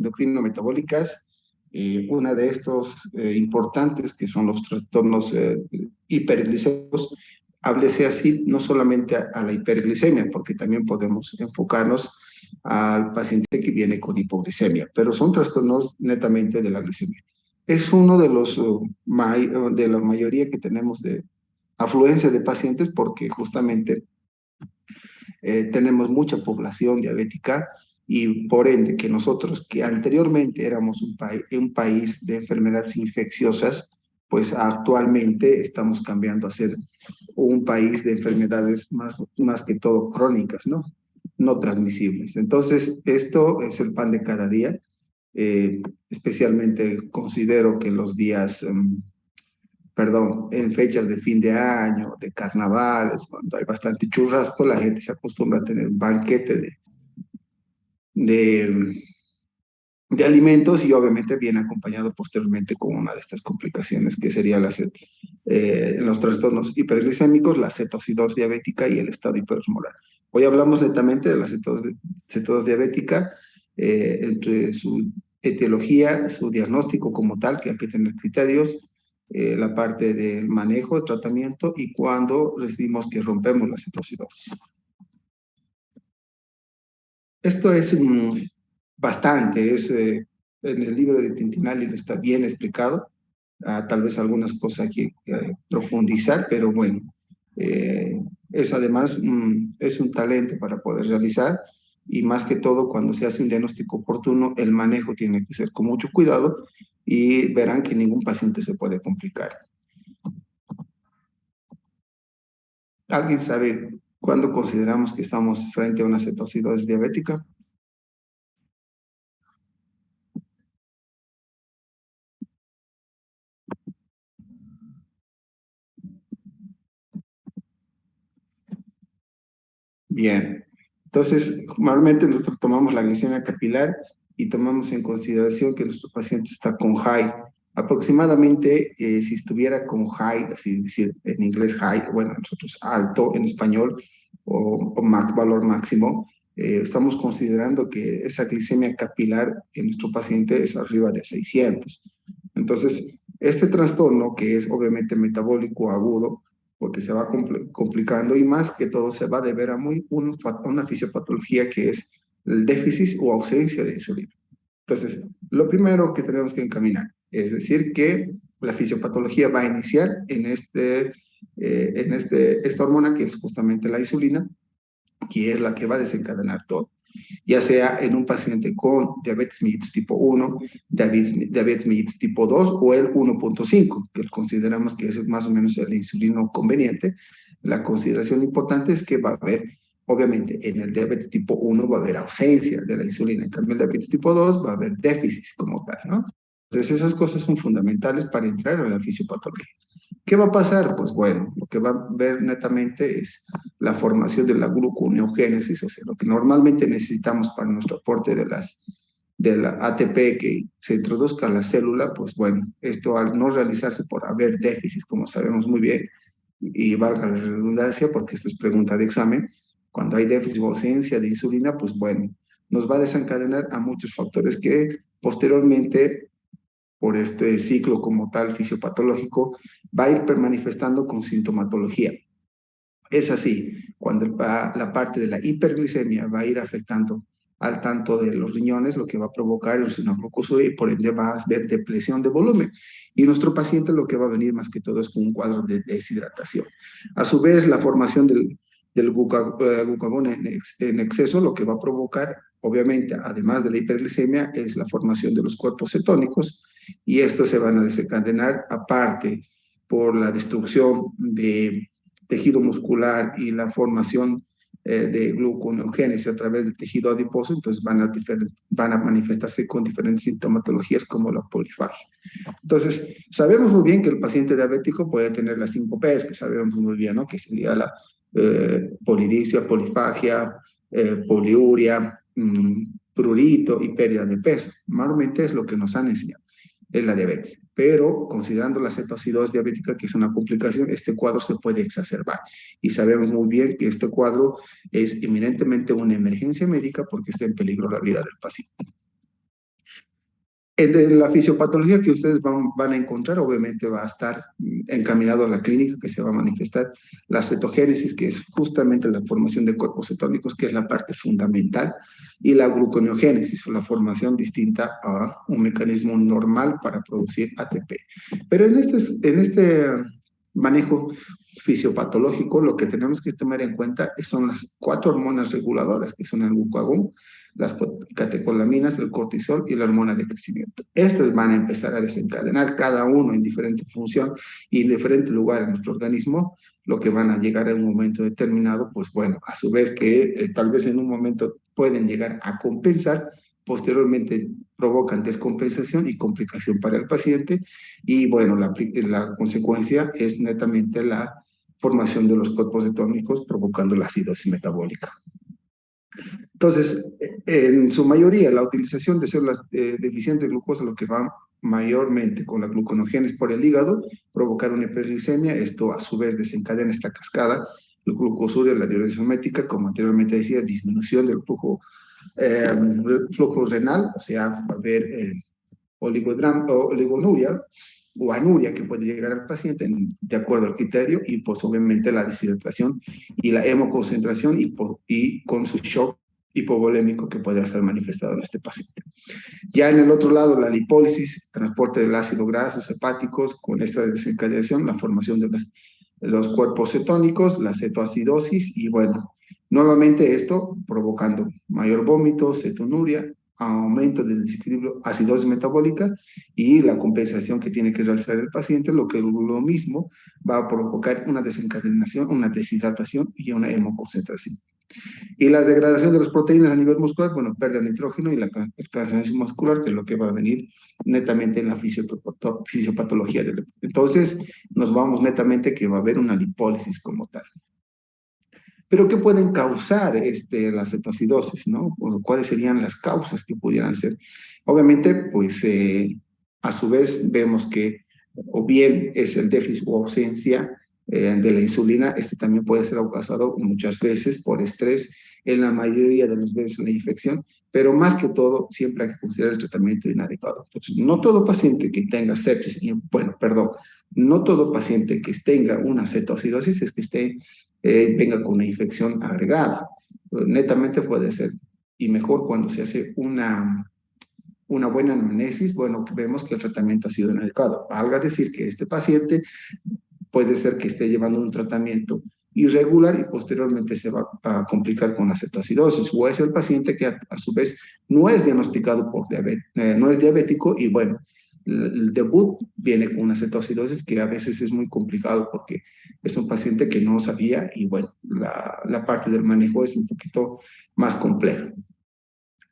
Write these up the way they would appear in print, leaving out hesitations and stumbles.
endocrino-metabólicas. Una de estos importantes, que son los trastornos hiperglicémicos, háblese así no solamente a la hiperglicemia, porque también podemos enfocarnos al paciente que viene con hipoglicemia, pero son trastornos netamente de la glicemia. Es uno de los de la mayoría que tenemos de afluencia de pacientes, porque justamente tenemos mucha población diabética y por ende que nosotros que anteriormente éramos un país de enfermedades infecciosas, pues actualmente estamos cambiando a ser un país de enfermedades más que todo crónicas, ¿no? No transmisibles. Entonces, esto es el pan de cada día. Especialmente considero que los días, perdón, en fechas de fin de año, de carnavales, cuando hay bastante churrasco, la gente se acostumbra a tener un banquete de, de alimentos y obviamente viene acompañado posteriormente con una de estas complicaciones que sería los trastornos hiperglicémicos, la cetoacidosis diabética y el estado hiperosmolar. Hoy hablamos netamente de la cetosis diabética, entre su etiología, su diagnóstico como tal, que hay que tener criterios, la parte del manejo, de tratamiento y cuando decimos que rompemos la cetoacidosis. Esto es bastante, en el libro de Tintinali está bien explicado, tal vez algunas cosas que profundizar, pero bueno, es además es un talento para poder realizar y más que todo cuando se hace un diagnóstico oportuno, el manejo tiene que ser con mucho cuidado y verán que ningún paciente se puede complicar. ¿Alguien sabe cuándo consideramos que estamos frente a una cetoacidosis diabética? Bien, entonces normalmente nosotros tomamos la glicemia capilar y tomamos en consideración que nuestro paciente está con high. Aproximadamente, si estuviera con high, así decir en inglés high, bueno, nosotros alto en español o valor máximo, estamos considerando que esa glicemia capilar en nuestro paciente es arriba de 600. Entonces, este trastorno, que es obviamente metabólico agudo, porque se va complicando y más que todo se va a deber a una fisiopatología que es el déficit o ausencia de insulina. Entonces, lo primero que tenemos que encaminar es decir que la fisiopatología va a iniciar en esta hormona que es justamente la insulina, que es la que va a desencadenar todo, ya sea en un paciente con diabetes mellitus tipo 1, diabetes mellitus tipo 2 o el 1.5, que consideramos que es más o menos el insulino conveniente. La consideración importante es que va a haber, obviamente, en el diabetes tipo 1 va a haber ausencia de la insulina, en cambio el diabetes tipo 2 va a haber déficit como tal, ¿no? Entonces esas cosas son fundamentales para entrar en la fisiopatología. ¿Qué va a pasar? Pues bueno, lo que va a ver netamente es la formación de la gluconeogénesis, o sea, lo que normalmente necesitamos para nuestro aporte de la ATP que se introduzca en la célula, pues bueno, esto al no realizarse por haber déficit, como sabemos muy bien, y valga la redundancia, porque esto es pregunta de examen, cuando hay déficit o ausencia de insulina, pues bueno, nos va a desencadenar a muchos factores que posteriormente por este ciclo como tal fisiopatológico, va a ir manifestando con sintomatología. Es así, cuando la parte de la hiperglicemia va a ir afectando al tanto de los riñones, lo que va a provocar el sinoglucosuria y por ende va a haber depresión de volumen. Y nuestro paciente lo que va a venir más que todo es con un cuadro de deshidratación. A su vez, la formación del glucagón en exceso lo que va a provocar, obviamente, además de la hiperglicemia, es la formación de los cuerpos cetónicos y estos se van a desencadenar aparte por la destrucción de tejido muscular y la formación de gluconeogénesis a través del tejido adiposo, entonces van a manifestarse con diferentes sintomatologías como la polifagia. Entonces, sabemos muy bien que el paciente diabético puede tener las 5 P's, que sabemos muy bien, ¿no? Que sería la polidipsia, polifagia, poliuria, prurito y pérdida de peso. Normalmente es lo que nos han enseñado, es la diabetes. Pero considerando la cetoacidosis diabética, que es una complicación, este cuadro se puede exacerbar. Y sabemos muy bien que este cuadro es eminentemente una emergencia médica porque está en peligro la vida del paciente. En la fisiopatología que ustedes van a encontrar, obviamente va a estar encaminado a la clínica que se va a manifestar la cetogénesis, que es justamente la formación de cuerpos cetónicos, que es la parte fundamental, y la gluconeogénesis, la formación distinta a un mecanismo normal para producir ATP. Pero en este manejo fisiopatológico, lo que tenemos que tomar en cuenta son las 4 hormonas reguladoras, que son el glucagón, las catecolaminas, el cortisol y la hormona de crecimiento. Estas van a empezar a desencadenar cada uno en diferente función y en diferente lugar en nuestro organismo, lo que van a llegar a un momento determinado, pues bueno, a su vez que tal vez en un momento pueden llegar a compensar, posteriormente provocan descompensación y complicación para el paciente y bueno, la consecuencia es netamente la formación de los cuerpos cetónicos provocando la acidosis metabólica. Entonces, en su mayoría, la utilización de células deficientes de glucosa, lo que va mayormente con la gluconeogénesis por el hígado, provocar una hiperglicemia, esto a su vez desencadena esta cascada, el glucosuria, la diuresis hermética, como anteriormente decía, disminución del flujo renal, o sea, va a haber oligonuria o anuria que puede llegar al paciente de acuerdo al criterio y pues obviamente la deshidratación y la hemoconcentración y con su shock hipovolémico que puede estar manifestado en este paciente. Ya en el otro lado, la lipólisis, transporte del ácido grasos hepáticos, con esta desencadenación, la formación de los cuerpos cetónicos, la cetoacidosis y bueno, nuevamente esto provocando mayor vómito, cetonuria, aumento del desequilibrio, acidosis metabólica y la compensación que tiene que realizar el paciente, lo que lo mismo va a provocar una desencadenación, una deshidratación y una hemoconcentración. Y la degradación de las proteínas a nivel muscular, bueno, pérdida de nitrógeno y el cansancio muscular, que es lo que va a venir netamente en la fisiopatología. Entonces, nos vamos netamente que va a haber una lipólisis como tal. Pero, ¿qué pueden causar la cetoacidosis, no? ¿Cuáles serían las causas que pudieran ser? Obviamente, pues, a su vez, vemos que o bien es el déficit o ausencia de la insulina, también puede ser causado muchas veces por estrés, en la mayoría de las veces la infección, pero más que todo, siempre hay que considerar el tratamiento inadecuado. Entonces, no todo paciente que tenga sepsis, bueno, perdón, no todo paciente que tenga una cetoacidosis es que venga con una infección agregada. Netamente puede ser, y mejor cuando se hace una buena anamnesis, bueno, vemos que el tratamiento ha sido inadecuado. Valga decir que este paciente puede ser que esté llevando un tratamiento irregular y posteriormente se va a complicar con la cetoacidosis, o es el paciente que a su vez no es diagnosticado por diabetes, no es diabético y bueno, el debut viene con una cetoacidosis que a veces es muy complicado porque es un paciente que no sabía y bueno, la parte del manejo es un poquito más compleja.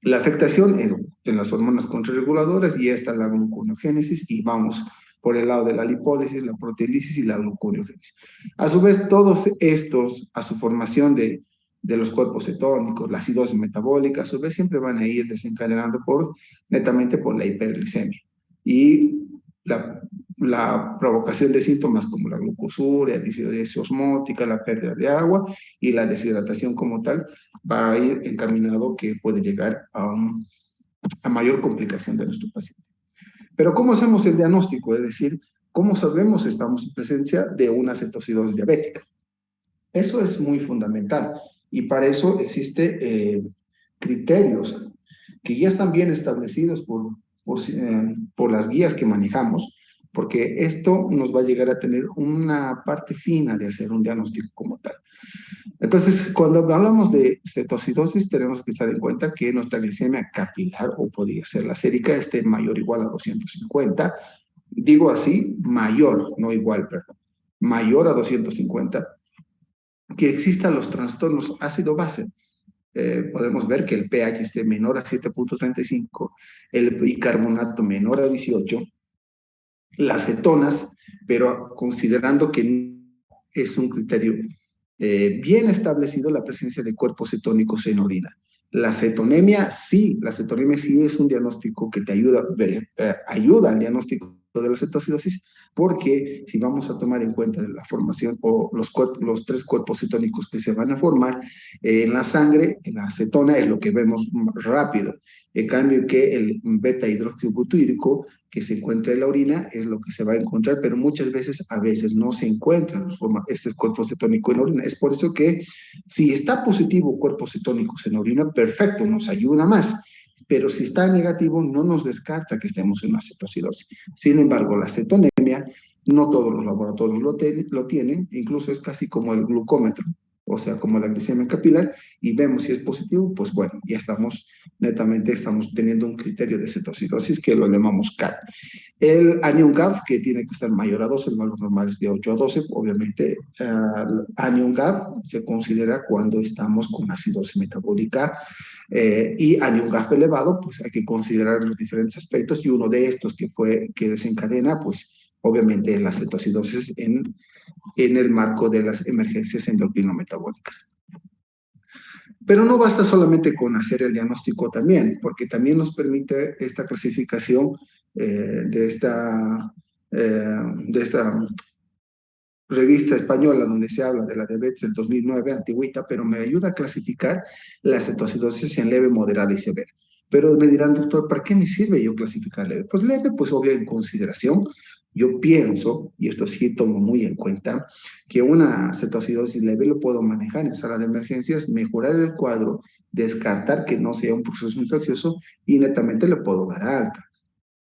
La afectación en las hormonas contrarreguladoras y esta la gluconeogénesis y vamos por el lado de la lipólisis, la proteólisis y la gluconeogénesis. A su vez, todos estos, a su formación de los cuerpos cetónicos, la acidosis metabólica, a su vez siempre van a ir desencadenando netamente por la hiperglicemia. Y la provocación de síntomas como la glucosuria, disfidosis osmótica, la pérdida de agua y la deshidratación como tal, va a ir encaminado que puede llegar a mayor complicación de nuestro paciente. Pero ¿cómo hacemos el diagnóstico? Es decir, ¿cómo sabemos si estamos en presencia de una cetoacidosis diabética? Eso es muy fundamental y para eso existen criterios que ya están bien establecidos por las guías que manejamos, porque esto nos va a llegar a tener una parte fina de hacer un diagnóstico como tal. Entonces, cuando hablamos de cetoacidosis, tenemos que estar en cuenta que nuestra glicemia capilar, o podría ser la sérica, esté mayor o igual a 250. Digo así, mayor, no igual, perdón. Mayor a 250. Que existan los trastornos ácido-base. Podemos ver que el pH esté menor a 7.35, el bicarbonato menor a 18, las cetonas, pero considerando que es un criterio bien establecido la presencia de cuerpos cetónicos en orina. La cetonemia sí es un diagnóstico que te ayuda al diagnóstico de la cetoacidosis, porque si vamos a tomar en cuenta la formación o los tres cuerpos cetónicos que se van a formar en la sangre, en la acetona es lo que vemos rápido. En cambio que el beta hidroxibutírico que se encuentra en la orina es lo que se va a encontrar, pero muchas veces, a veces no se encuentra este cuerpo cetónico en la orina. Es por eso que si está positivo cuerpos cetónicos en la orina, perfecto, nos ayuda más. Pero si está negativo, no nos descarta que estemos en una cetoacidosis. Sin embargo, la cetonemia, no todos los laboratorios lo tienen, incluso es casi como el glucómetro, o sea, como la glicemia capilar, y vemos si es positivo, pues bueno, ya netamente estamos teniendo un criterio de cetoacidosis que lo llamamos CAT. El anion GAP, que tiene que estar mayor a 12, el valor normal es de 8 a 12, obviamente, anion GAP se considera cuando estamos con acidosis metabólica y anion GAP elevado, pues hay que considerar los diferentes aspectos y uno de estos que desencadena, pues obviamente la cetoacidosis en el marco de las emergencias endocrino-metabólicas. Pero no basta solamente con hacer el diagnóstico también, porque también nos permite esta clasificación de esta revista española donde se habla de la diabetes del 2009, antigüita, pero me ayuda a clasificar la cetoacidosis en leve, moderada y severa. Pero me dirán, doctor, ¿para qué me sirve yo clasificar leve? Pues leve, pues obvio en consideración. Yo pienso, y esto sí tomo muy en cuenta, que una cetoacidosis leve lo puedo manejar en sala de emergencias, mejorar el cuadro, descartar que no sea un proceso infeccioso y netamente le puedo dar alta,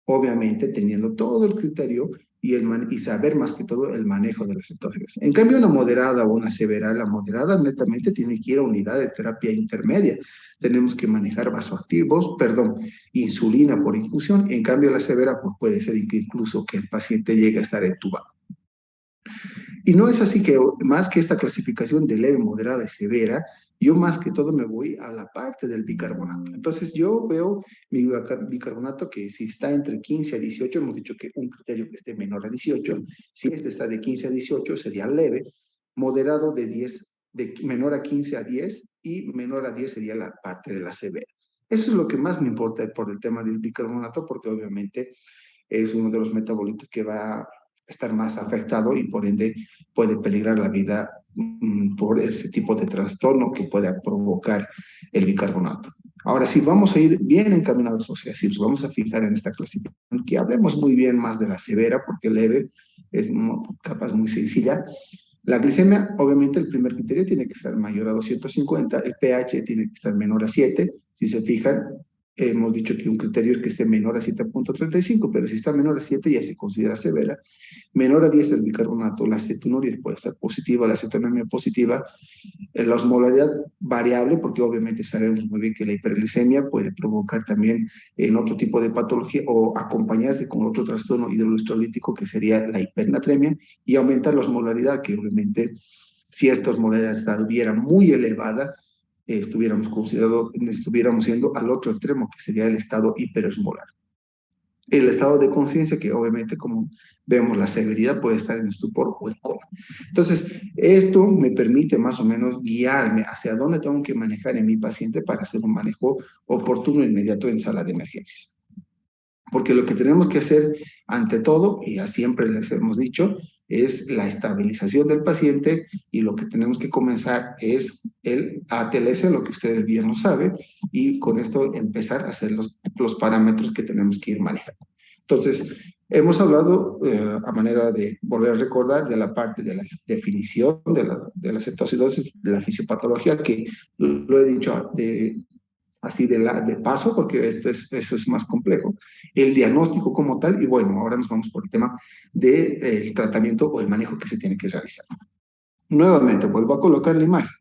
obviamente teniendo todo el criterio y saber más que todo el manejo de las cetosis. En cambio, una moderada o una severa, la moderada netamente tiene que ir a unidad de terapia intermedia. Tenemos que manejar vasoactivos, perdón, insulina por infusión. En cambio, la severa pues, puede ser incluso que el paciente llegue a estar entubado. Y no es así que más que esta clasificación de leve, moderada y severa, yo más que todo me voy a la parte del bicarbonato. Entonces yo veo mi bicarbonato que si está entre 15 a 18, hemos dicho que un criterio que esté menor a 18, si este está de 15 a 18 sería leve, moderado de 10, de menor a 15 a 10 y menor a 10 sería la parte de la severa. Eso es lo que más me importa por el tema del bicarbonato, porque obviamente es uno de los metabolitos que va a estar más afectado y por ende puede peligrar la vida por ese tipo de trastorno que puede provocar el bicarbonato. Ahora, si vamos a ir bien encaminados, o sea, si nos vamos a fijar en esta clasificación, que hablemos muy bien más de la severa, porque leve es capaz muy sencilla. La glicemia, obviamente, el primer criterio tiene que estar mayor a 250, el pH tiene que estar menor a 7. Si se fijan, hemos dicho que un criterio es que esté menor a 7,35, pero si está menor a 7 ya se considera severa. Menor a 10 el bicarbonato, la cetonuria puede estar positiva, la cetonemia positiva, la osmolaridad variable, porque obviamente sabemos muy bien que la hiperglicemia puede provocar también en otro tipo de patología o acompañarse con otro trastorno hidroelectrolítico que sería la hipernatremia y aumentar la osmolaridad, que obviamente si esta osmolaridad estuviera muy elevada, estuviéramos yendo al otro extremo, que sería el estado hiperosmolar. El estado de conciencia, que obviamente, como vemos, la severidad puede estar en estupor o en coma. Entonces, esto me permite más o menos guiarme hacia dónde tengo que manejar en mi paciente para hacer un manejo oportuno e inmediato en sala de emergencias. Porque lo que tenemos que hacer ante todo, y ya siempre les hemos dicho, es la estabilización del paciente y lo que tenemos que comenzar es el ATLS, lo que ustedes bien lo saben, y con esto empezar a hacer los parámetros que tenemos que ir manejando. Entonces, hemos hablado a manera de volver a recordar de la parte de la definición de la cetoacidosis, de la fisiopatología, que lo he dicho así de paso, porque eso es más complejo. El diagnóstico como tal, y bueno, ahora nos vamos por el tema del tratamiento o el manejo que se tiene que realizar. Nuevamente, vuelvo a colocar la imagen.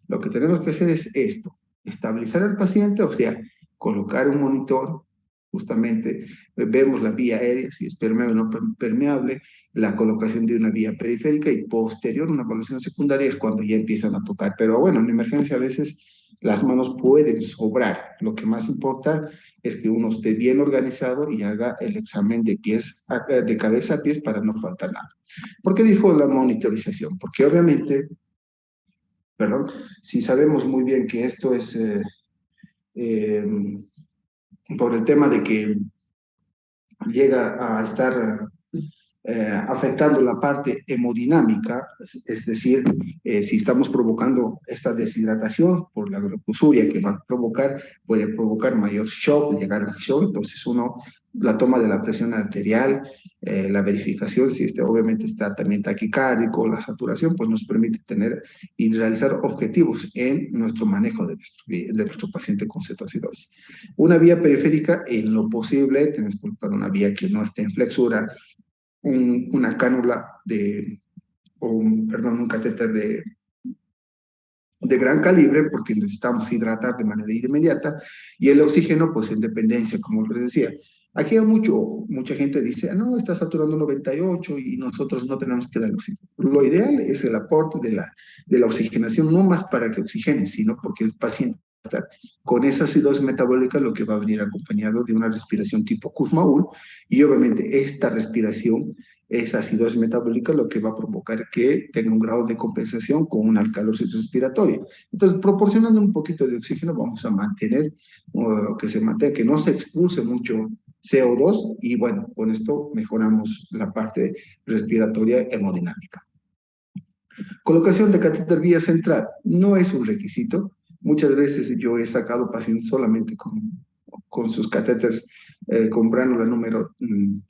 Lo que tenemos que hacer es esto, estabilizar al paciente, o sea, colocar un monitor, justamente vemos la vía aérea, si es permeable o no permeable, la colocación de una vía periférica y posterior una evaluación secundaria es cuando ya empiezan a tocar. Pero bueno, en emergencia a veces las manos pueden sobrar. Lo que más importa es que uno esté bien organizado y haga el examen de cabeza a pies para no faltar nada. ¿Por qué dijo la monitorización? Porque obviamente, perdón, si sabemos muy bien que esto es eh, por el tema de que llega a estar afectando la parte hemodinámica, es decir, si estamos provocando esta deshidratación por la glucosuria que va a provocar, puede provocar mayor shock, llegar al shock, entonces uno, la toma de la presión arterial, la verificación, si obviamente está también taquicárdico, la saturación, pues nos permite tener y realizar objetivos en nuestro manejo de nuestro paciente con cetoacidosis. Una vía periférica, en lo posible, tenemos que colocar una vía que no esté en flexura, una cánula un catéter de gran calibre, porque necesitamos hidratar de manera inmediata, y el oxígeno, pues en dependencia, como les decía. Aquí hay mucha gente dice, ah, no, está saturando 98 y nosotros no tenemos que dar oxígeno. Lo ideal es el aporte de la oxigenación, no más para que oxigene, sino porque el paciente está con esa acidosis metabólica, lo que va a venir acompañado de una respiración tipo Kussmaul, y obviamente esta respiración, esa acidosis metabólica, lo que va a provocar que tenga un grado de compensación con una alcalosis respiratoria. Entonces, proporcionando un poquito de oxígeno, vamos a mantener que se mantenga, que no se expulse mucho CO2 y bueno, con esto mejoramos la parte respiratoria hemodinámica. Colocación de catéter vía central no es un requisito. Muchas veces yo he sacado pacientes solamente con sus catéteres con bránula número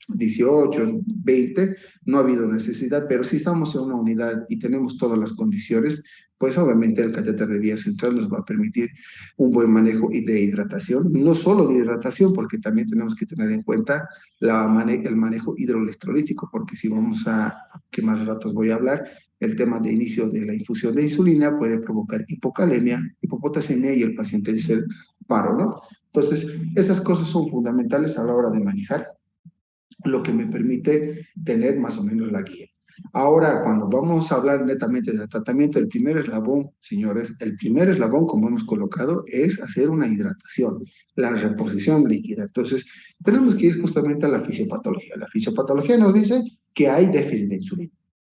18, 20, no ha habido necesidad, pero si estamos en una unidad y tenemos todas las condiciones, pues obviamente el catéter de vía central nos va a permitir un buen manejo de hidratación, no solo de hidratación, porque también tenemos que tener en cuenta el manejo hidroelectrolítico, porque si vamos a, que más ratos voy a hablar, el tema de inicio de la infusión de insulina puede provocar hipocalemia, hipopotasemia y el paciente dice paro, ¿no? Entonces, esas cosas son fundamentales a la hora de manejar, lo que me permite tener más o menos la guía. Ahora, cuando vamos a hablar netamente del tratamiento, el primer eslabón, señores, el primer eslabón, como hemos colocado, es hacer una hidratación, la reposición líquida. Entonces, tenemos que ir justamente a la fisiopatología. La fisiopatología nos dice que hay déficit de insulina,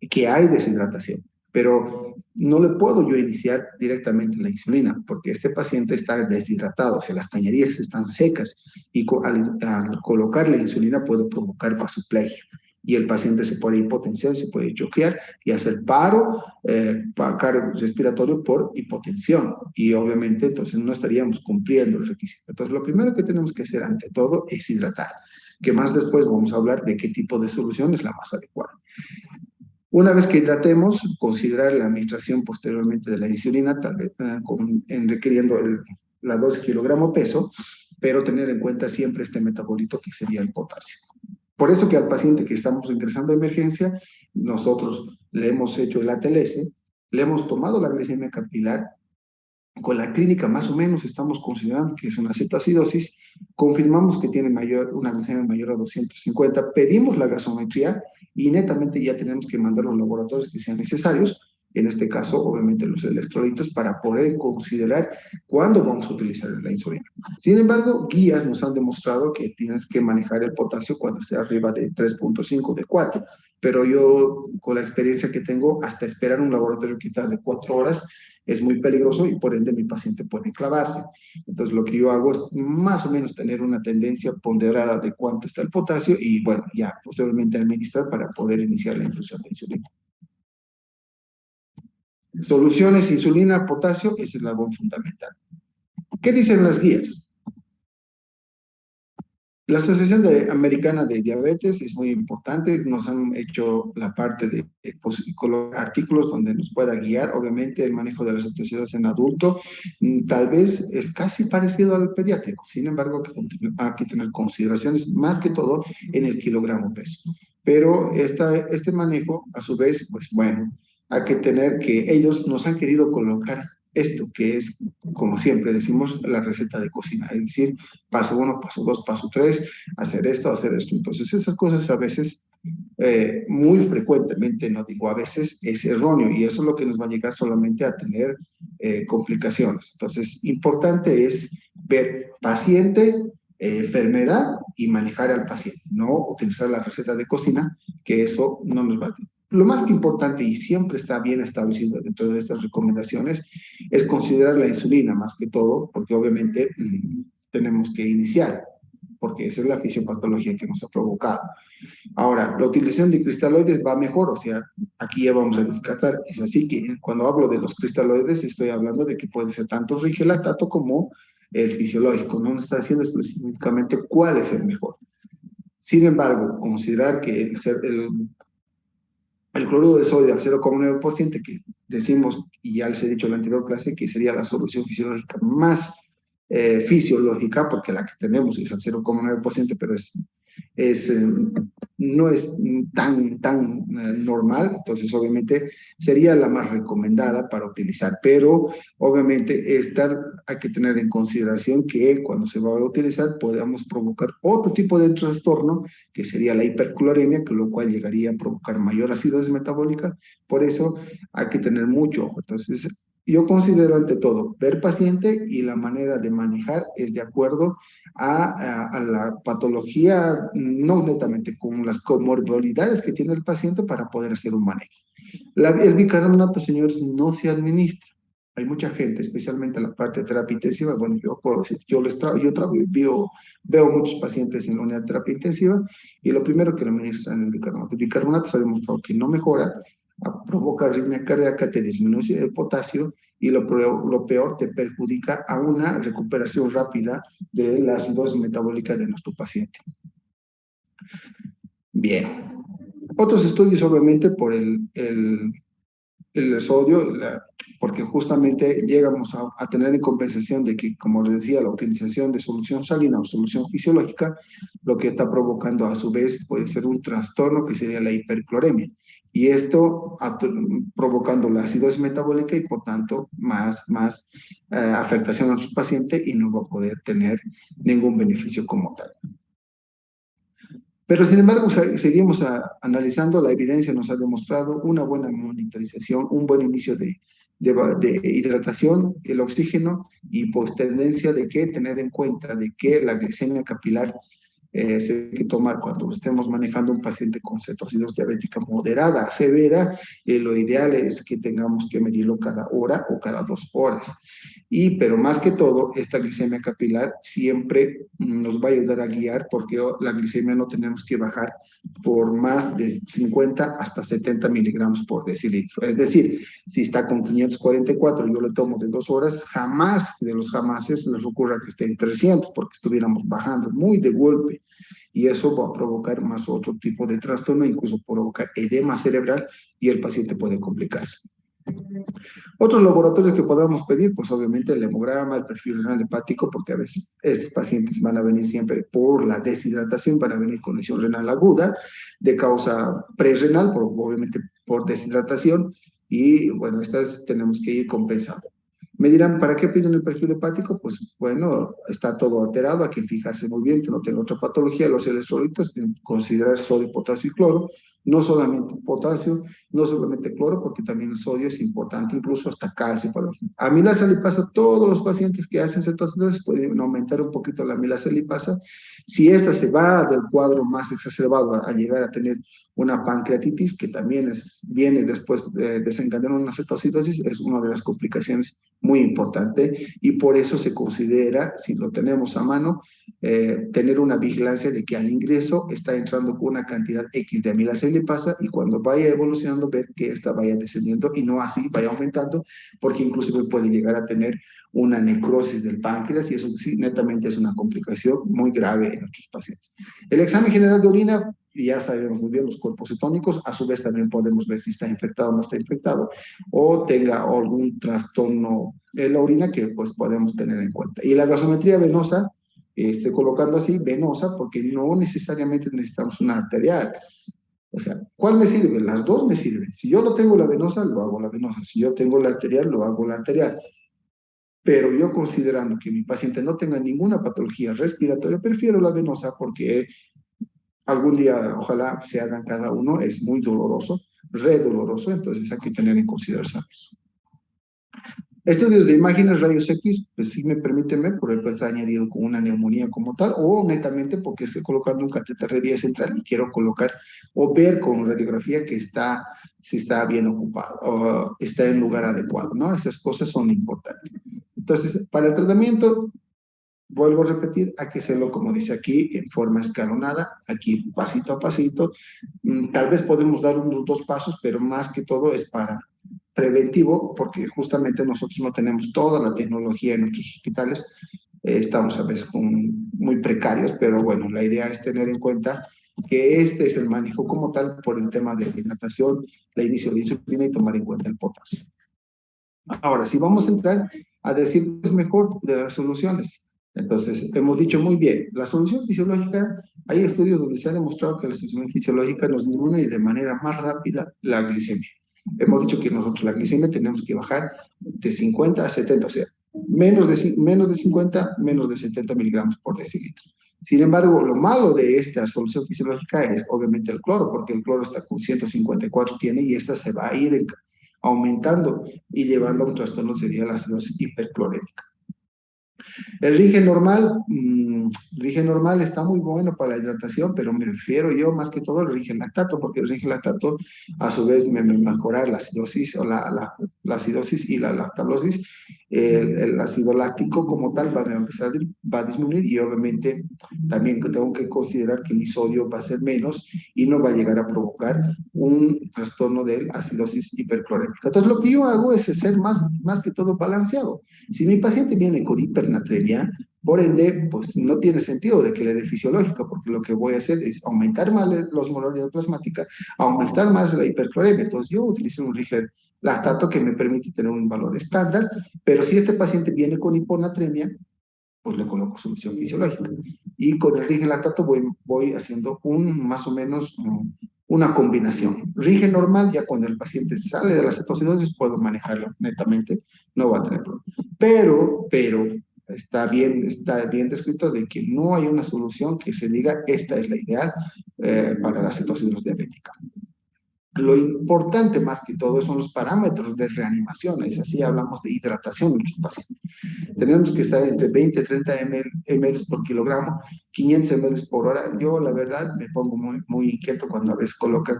que hay deshidratación, pero no le puedo yo iniciar directamente la insulina, porque este paciente está deshidratado, o sea, las cañerías están secas, y al colocar la insulina puede provocar vasoplegia y el paciente se puede hipotenciar, se puede choquear y hacer paro respiratorio por hipotensión. Y obviamente entonces no estaríamos cumpliendo el requisito. Entonces lo primero que tenemos que hacer ante todo es hidratar, que más después vamos a hablar de qué tipo de solución es la más adecuada. Una vez que hidratemos, considerar la administración posteriormente de la insulina, tal vez requiriendo la dosis kilogramo peso, pero tener en cuenta siempre este metabolito que sería el potasio. Por eso que al paciente que estamos ingresando a emergencia, nosotros le hemos hecho el ATLS, le hemos tomado la glicemia capilar, con la clínica más o menos estamos considerando que es una cetoacidosis, confirmamos que tiene una glicemia mayor a 250, pedimos la gasometría y netamente ya tenemos que mandar los laboratorios que sean necesarios, en este caso obviamente los electrolitos, para poder considerar cuándo vamos a utilizar la insulina. Sin embargo, guías nos han demostrado que tienes que manejar el potasio cuando esté arriba de 3.5, de 4, pero yo con la experiencia que tengo, hasta esperar un laboratorio que tarde 4 horas, es muy peligroso y por ende mi paciente puede clavarse. Entonces lo que yo hago es más o menos tener una tendencia ponderada de cuánto está el potasio y bueno, ya posteriormente administrar para poder iniciar la infusión de insulina. Soluciones, insulina, potasio, ese es el labor fundamental. ¿Qué dicen las guías? La Asociación Americana de Diabetes es muy importante, nos han hecho la parte de artículos donde nos pueda guiar, obviamente el manejo de las cetoacidosis en adulto, tal vez es casi parecido al pediátrico, sin embargo hay que tener consideraciones más que todo en el kilogramo peso. Pero este manejo, a su vez, pues bueno, hay que tener que ellos nos han querido colocar esto que es, como siempre decimos, la receta de cocina, es decir, paso 1, paso 2, paso 3, hacer esto, hacer esto. Entonces, esas cosas a veces, muy frecuentemente, no digo a veces, es erróneo y eso es lo que nos va a llegar solamente a tener complicaciones. Entonces, importante es ver paciente, enfermedad y manejar al paciente, no utilizar la receta de cocina, que eso no nos va a... Lo más que importante y siempre está bien establecido dentro de estas recomendaciones es considerar la insulina más que todo, porque obviamente tenemos que iniciar. porque esa es la fisiopatología que nos ha provocado. Ahora, la utilización de cristaloides va mejor, o sea, aquí ya vamos a descartar. Es así que cuando hablo de los cristaloides, estoy hablando de que puede ser tanto rigelatato como el fisiológico. No me está diciendo específicamente cuál es el mejor. Sin embargo, considerar que el cloruro de sodio al 0,9%, que decimos, y ya les he dicho en la anterior clase, que sería la solución fisiológica más fisiológica, porque la que tenemos es al 0,9%, pero es, no es tan normal, entonces obviamente sería la más recomendada para utilizar, pero obviamente hay que tener en consideración que cuando se va a utilizar podamos provocar otro tipo de trastorno, que sería la hipercloremia, que lo cual llegaría a provocar mayor acidosis metabólica, por eso hay que tener mucho ojo. Entonces, yo considero ante todo ver paciente y la manera de manejar es de acuerdo a la patología, no netamente con las comorbilidades que tiene el paciente para poder hacer un manejo. El bicarbonato, señores, no se administra. Hay mucha gente, especialmente en la parte de terapia intensiva. Bueno, yo puedo decir, veo muchos pacientes en la unidad de terapia intensiva y lo primero que le administran es el bicarbonato. El bicarbonato se ha demostrado que no mejora, provoca arritmia cardíaca, te disminuye el potasio y lo peor, te perjudica a una recuperación rápida de la acidosis metabólica de nuestro paciente. Bien. Otros estudios, obviamente, por el sodio, porque justamente llegamos a tener en compensación de que, como les decía, la utilización de solución salina o solución fisiológica, lo que está provocando a su vez puede ser un trastorno que sería la hipercloremia. Y esto provocando la acidosis metabólica y por tanto más afectación a su paciente y no va a poder tener ningún beneficio como tal. Pero sin embargo, seguimos analizando, la evidencia nos ha demostrado una buena monitorización, un buen inicio de hidratación, el oxígeno y pues tendencia de que tener en cuenta de que la glicemia capilar se hay que tomar cuando estemos manejando un paciente con cetoacidosis diabética moderada a severa, lo ideal es que tengamos que medirlo cada hora o cada 2 horas. Pero más que todo, esta glicemia capilar siempre nos va a ayudar a guiar porque la glicemia no tenemos que bajar por más de 50 hasta 70 miligramos por decilitro. Es decir, si está con 544 y yo le tomo de 2 horas, jamás de los jamases les ocurra que esté en 300 porque estuviéramos bajando muy de golpe. Y eso va a provocar más otro tipo de trastorno, incluso provocar edema cerebral y el paciente puede complicarse. Otros laboratorios que podamos pedir, pues obviamente el hemograma, el perfil renal hepático, porque a veces estos pacientes van a venir siempre por la deshidratación, van a venir con lesión renal aguda de causa prerrenal, obviamente por deshidratación, y bueno, estas tenemos que ir compensando. Me dirán, ¿para qué piden el perfil hepático? Pues bueno, está todo alterado, hay que fijarse muy bien que no tenga otra patología, los electrolitos, considerar sodio, potasio y cloro, no solamente potasio, no solamente cloro, porque también el sodio es importante, incluso hasta calcio. A amilasa lipasa, todos los pacientes que hacen cetoacidosis pueden aumentar un poquito la amilasa lipasa. Si esta se va del cuadro más exacerbado a llegar a tener una pancreatitis, que también viene después de desencadenar una cetoacidosis, es una de las complicaciones muy importante y por eso se considera, si lo tenemos a mano, tener una vigilancia de que al ingreso está entrando con una cantidad X de amilasa lipasa y cuando vaya evolucionando ver que esta vaya descendiendo y no así vaya aumentando, porque inclusive puede llegar a tener una necrosis del páncreas y eso sí, netamente es una complicación muy grave en nuestros pacientes. El examen general de orina, ya sabemos muy bien los cuerpos cetónicos, a su vez también podemos ver si está infectado o no está infectado, o tenga algún trastorno en la orina que pues podemos tener en cuenta. Y la gasometría venosa, estoy colocando así, venosa, porque no necesariamente necesitamos una arterial. O sea, ¿cuál me sirve? Las dos me sirven. Si yo no tengo la venosa, lo hago la venosa. Si yo tengo la arterial, lo hago la arterial. Pero yo considerando que mi paciente no tenga ninguna patología respiratoria, prefiero la venosa porque algún día, ojalá se hagan cada uno, es muy doloroso, re doloroso, entonces hay que tener en consideración eso. Estudios de imágenes rayos X, pues sí me permiten ver, por ejemplo, está añadido con una neumonía como tal, o netamente porque estoy colocando un catéter de vía central y quiero colocar o ver con radiografía que si está bien ocupado o está en lugar adecuado, ¿no? Esas cosas son importantes. Entonces, para el tratamiento, vuelvo a repetir, hay que hacerlo como dice aquí, en forma escalonada, aquí pasito a pasito. Tal vez podemos dar unos 2 pasos, pero más que todo es para preventivo, porque justamente nosotros no tenemos toda la tecnología en nuestros hospitales, estamos a veces muy precarios, pero bueno, la idea es tener en cuenta que este es el manejo como tal por el tema de hidratación, la inicio de insulina y tomar en cuenta el potasio. Ahora, si vamos a entrar a decir qué es mejor de las soluciones. Entonces, hemos dicho muy bien, la solución fisiológica, hay estudios donde se ha demostrado que la solución fisiológica nos disminuye de manera más rápida la glicemia. Hemos dicho que nosotros la glicemia tenemos que bajar de 50 a 70, o sea, menos de 50, menos de 70 miligramos por decilitro. Sin embargo, lo malo de esta solución fisiológica es obviamente el cloro, porque el cloro está con 154 tiene y esta se va a ir aumentando y llevando a un trastorno sería la acidosis hiperclorémica. El rige normal está muy bueno para la hidratación, pero me refiero yo más que todo al rige lactato, porque el rige lactato a su vez me mejora la acidosis o la acidosis y la lactalosis. El ácido láctico como tal va a disminuir y obviamente también tengo que considerar que mi sodio va a ser menos y no va a llegar a provocar un trastorno de acidosis hiperclorémica. Entonces lo que yo hago es ser más que todo balanceado. Si mi paciente viene con hipernatremia, por ende, pues no tiene sentido de que le dé fisiológica, porque lo que voy a hacer es aumentar más los osmolaridad plasmática, aumentar más la hipercloremia. Entonces yo utilizo un Riger lactato que me permite tener un valor estándar, pero si este paciente viene con hiponatremia, pues le coloco solución fisiológica. Y con el Riger lactato voy haciendo más o menos una combinación. Rige normal, ya cuando el paciente sale de la cetocidosis, puedo manejarlo netamente, no va a tener problema. Pero está bien descrito de que no hay una solución que se diga esta es la ideal para la cetocidosis diabética. Lo importante más que todo son los parámetros de reanimación, es así hablamos de hidratación en nuestro paciente. Tenemos que estar entre 20 y 30 ml por kilogramo, 500 ml por hora. Yo, la verdad, me pongo muy inquieto cuando a veces colocan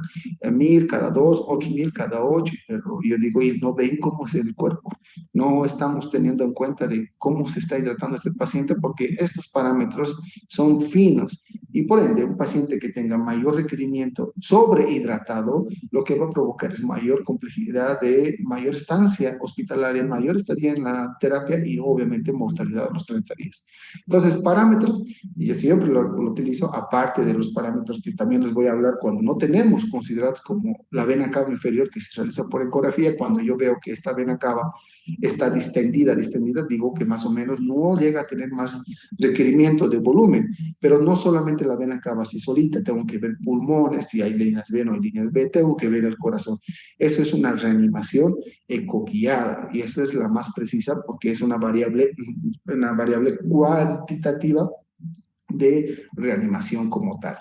1000 cada 2, 8000 cada 8, pero yo digo, y no ven cómo es el cuerpo. No estamos teniendo en cuenta de cómo se está hidratando este paciente porque estos parámetros son finos y por ende un paciente que tenga mayor requerimiento sobrehidratado, lo que va a provocar es mayor complejidad de mayor estancia hospitalaria, mayor estadía en la terapia y obviamente mortalidad a los 30 días. Entonces, parámetros, y yo siempre lo utilizo, aparte de los parámetros que también les voy a hablar cuando no tenemos considerados como la vena cava inferior que se realiza por ecografía, cuando yo veo que esta vena cava está distendida, digo que más o menos no llega a tener más requerimiento de volumen, pero no solamente la vena cava así solita, tengo que ver pulmones, si hay líneas B o no hay líneas B, tengo que ver el corazón. Eso es una reanimación ecoguiada y esa es la más precisa porque es una variable cuantitativa de reanimación como tal.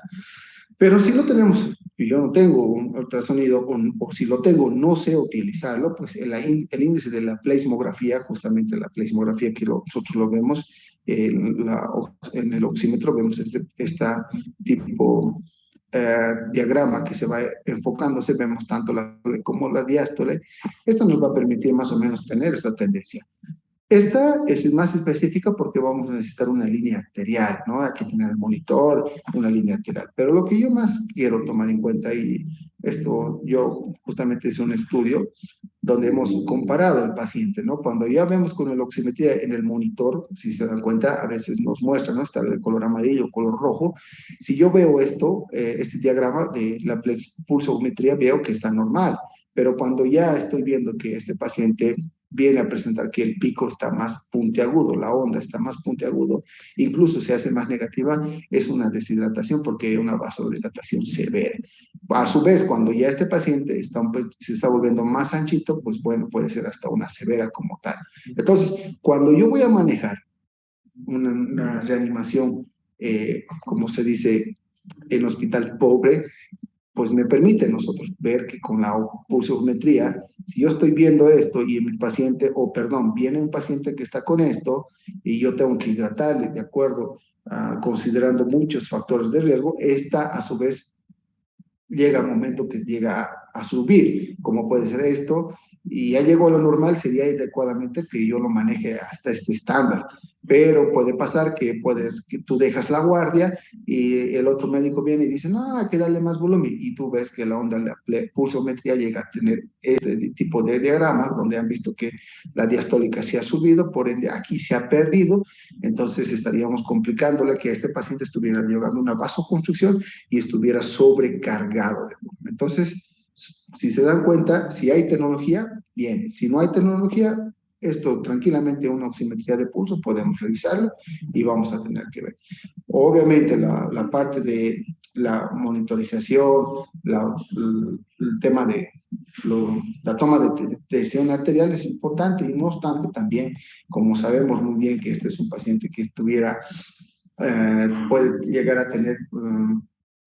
Pero si lo tenemos, y yo no tengo un ultrasonido, o si lo tengo, no sé utilizarlo, pues el índice de la pleismografía, justamente la pleismografía que nosotros lo vemos, en el oxímetro vemos este tipo diagrama que se va enfocándose, vemos tanto la como la diástole. Esto nos va a permitir más o menos tener esta tendencia. Esta es más específica porque vamos a necesitar una línea arterial, ¿no? Hay que tener el monitor, una línea arterial. Pero lo que yo más quiero tomar en cuenta, y esto yo justamente hice un estudio donde hemos comparado al paciente, ¿no? Cuando ya vemos con la oximetría en el monitor, si se dan cuenta, a veces nos muestra, ¿no? Está de color amarillo, color rojo. Si yo veo este diagrama de la pulsometría, veo que está normal. Pero cuando ya estoy viendo que este paciente viene a presentar que el pico está más puntiagudo, la onda está más puntiagudo, incluso se hace más negativa, es una deshidratación porque hay una vasodilatación severa. A su vez, cuando ya este paciente se está volviendo más anchito, pues bueno, puede ser hasta una severa como tal. Entonces, cuando yo voy a manejar una reanimación, como se dice en hospital pobre, pues me permite nosotros ver que con la pulsiometría, si yo estoy viendo esto y mi paciente, viene un paciente que está con esto y yo tengo que hidratarle de acuerdo, considerando muchos factores de riesgo, esta a su vez llega un momento que llega a subir, como puede ser esto, y ya llegó a lo normal, sería adecuadamente que yo lo maneje hasta este estándar. Pero puede pasar que tú dejas la guardia y el otro médico viene y dice, no, hay que darle más volumen. Y tú ves que la onda, la pulsometría llega a tener este tipo de diagrama, donde han visto que la diastólica se ha subido, por ende aquí se ha perdido. Entonces estaríamos complicándole que a este paciente estuviera llegando una vasoconstricción y estuviera sobrecargado de volumen. Entonces, si se dan cuenta, si hay tecnología, bien. Si no hay tecnología, esto tranquilamente una oximetría de pulso podemos revisarlo y vamos a tener que ver. Obviamente la parte de la monitorización, el tema de la toma de tensión arterial es importante y no obstante también, como sabemos muy bien que este es un paciente que estuviera, puede llegar a tener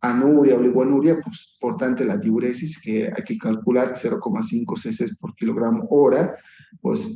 anuria o oligoanuria, pues importante la diuresis, que hay que calcular 0,5 cc por kilogramo hora, pues